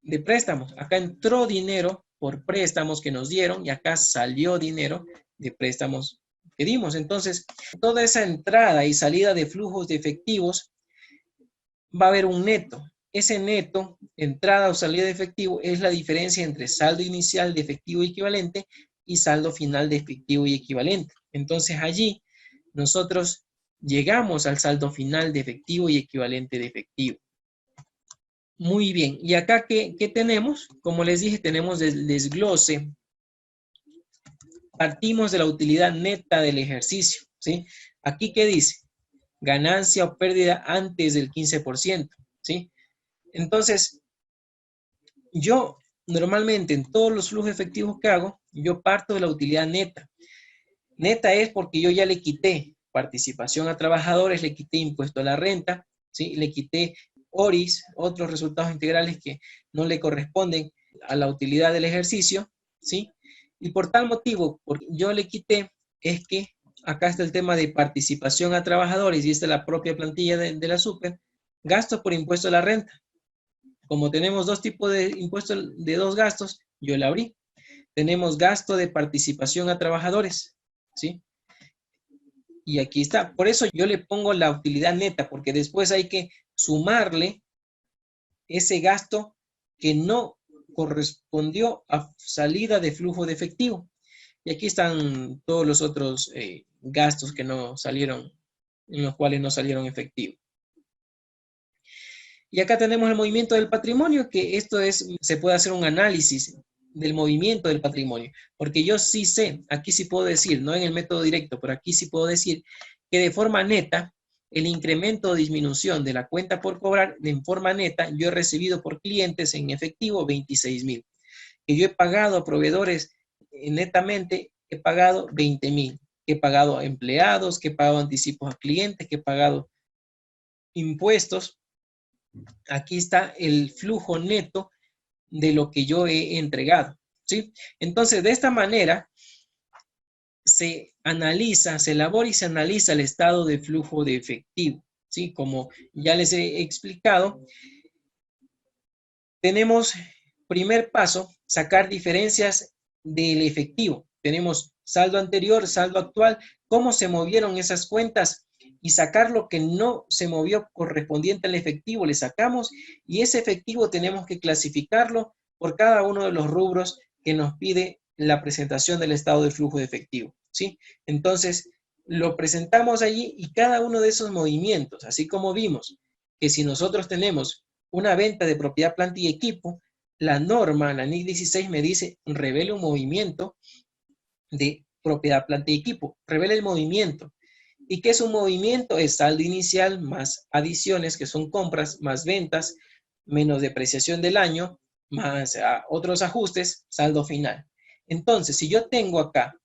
de préstamos. Acá entró dinero por préstamos que nos dieron y acá salió dinero de préstamos que dimos. Entonces, toda esa entrada y salida de flujos de efectivos va a haber un neto. Ese neto, entrada o salida de efectivo, es la diferencia entre saldo inicial de efectivo equivalente y saldo final de efectivo y equivalente. Entonces, allí nosotros llegamos al saldo final de efectivo y equivalente de efectivo. Muy bien, y acá, ¿qué tenemos? Como les dije, tenemos el desglose. Partimos de la utilidad neta del ejercicio, ¿sí? Aquí, ¿qué dice? Ganancia o pérdida antes del 15%, ¿sí? Entonces, yo normalmente en todos los flujos efectivos que hago, yo parto de la utilidad neta. Neta es porque yo ya le quité participación a trabajadores, le quité impuesto a la renta, ¿sí? Le quité ORIS, otros resultados integrales que no le corresponden a la utilidad del ejercicio, ¿sí? Y por tal motivo, porque yo le quité, es que acá está el tema de participación a trabajadores y esta es la propia plantilla de la super, gastos por impuesto a la renta. Como tenemos dos tipos de impuestos de dos gastos, yo la abrí. Tenemos gasto de participación a trabajadores, ¿sí? Y aquí está. Por eso yo le pongo la utilidad neta, porque después hay que sumarle ese gasto que no correspondió a salida de flujo de efectivo. Y aquí están todos los otros gastos que no salieron, en los cuales no salieron efectivos. Y acá tenemos el movimiento del patrimonio, que esto es, se puede hacer un análisis del movimiento del patrimonio, porque yo sí sé, aquí sí puedo decir, no en el método directo, pero aquí sí puedo decir que de forma neta, el incremento o disminución de la cuenta por cobrar en forma neta, yo he recibido por clientes en efectivo 26,000. Que yo he pagado a proveedores netamente, he pagado 20,000. He pagado a empleados, que he pagado anticipos a clientes, que he pagado impuestos. Aquí está el flujo neto de lo que yo he entregado, ¿sí? Entonces, de esta manera, se analiza, se elabora y se analiza el estado de flujo de efectivo, ¿sí? Como ya les he explicado, tenemos, primer paso, sacar diferencias del efectivo. Tenemos saldo anterior, saldo actual, cómo se movieron esas cuentas y sacar lo que no se movió correspondiente al efectivo, le sacamos y ese efectivo tenemos que clasificarlo por cada uno de los rubros que nos pide la presentación del estado de flujo de efectivo, ¿sí? Entonces, lo presentamos allí y cada uno de esos movimientos, así como vimos que si nosotros tenemos una venta de propiedad, planta y equipo, la norma, la NIC 16 me dice, revele un movimiento de propiedad, planta y equipo. Revela el movimiento. ¿Y qué es un movimiento? Es saldo inicial más adiciones, que son compras, más ventas, menos depreciación del año, más otros ajustes, saldo final. Entonces, si yo tengo acá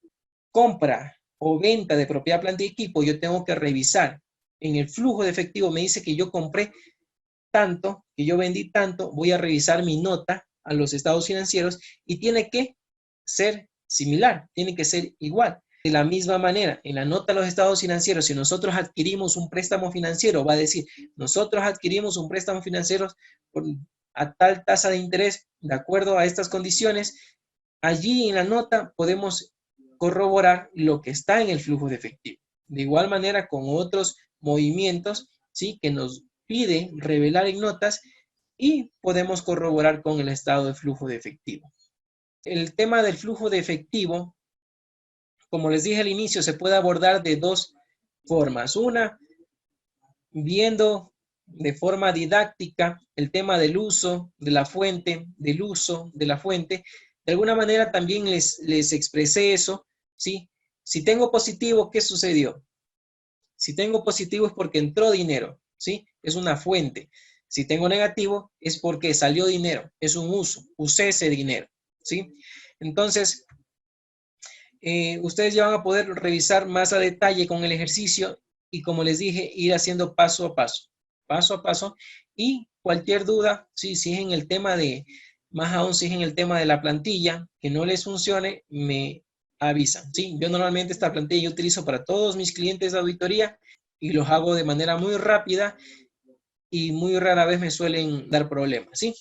compra o venta de propiedad, planta y equipo, yo tengo que revisar. En el flujo de efectivo me dice que yo compré tanto, que yo vendí tanto, voy a revisar mi nota a los estados financieros y tiene que ser similar, tiene que ser igual. De la misma manera, en la nota de los estados financieros, si nosotros adquirimos un préstamo financiero, va a decir, nosotros adquirimos un préstamo financiero a tal tasa de interés, de acuerdo a estas condiciones, allí en la nota podemos corroborar lo que está en el flujo de efectivo. De igual manera, con otros movimientos, ¿sí? Que nos pide revelar en notas y podemos corroborar con el estado de flujo de efectivo. El tema del flujo de efectivo, como les dije al inicio, se puede abordar de dos formas. Una, viendo de forma didáctica el tema del uso de la fuente, del uso de la fuente. De alguna manera también les expresé eso, ¿sí? Si tengo positivo, ¿qué sucedió? Si tengo positivo es porque entró dinero, ¿sí? Es una fuente. Si tengo negativo es porque salió dinero, es un uso, usé ese dinero, ¿sí? Entonces, ustedes ya van a poder revisar más a detalle con el ejercicio y como les dije, ir haciendo paso a paso y cualquier duda, ¿sí? Si es en el tema de, más aún si es en el tema de la plantilla, que no les funcione, me avisan, ¿sí? Yo normalmente esta plantilla yo utilizo para todos mis clientes de auditoría y los hago de manera muy rápida y muy rara vez me suelen dar problemas, ¿sí?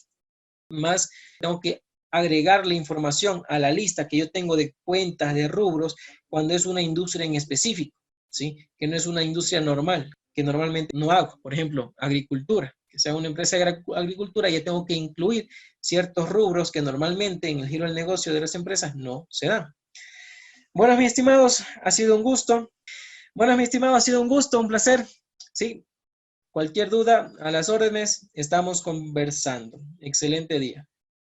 Más tengo que agregar la información a la lista que yo tengo de cuentas, de rubros, cuando es una industria en específico, ¿sí? Que no es una industria normal, que normalmente no hago. Por ejemplo, agricultura, que sea una empresa de agricultura, ya tengo que incluir ciertos rubros que normalmente en el giro del negocio de las empresas no se dan. Bueno, mis estimados, ha sido un gusto. Bueno, mis estimados, ha sido un gusto, un placer. Sí, cualquier duda, a las órdenes, estamos conversando. Excelente día.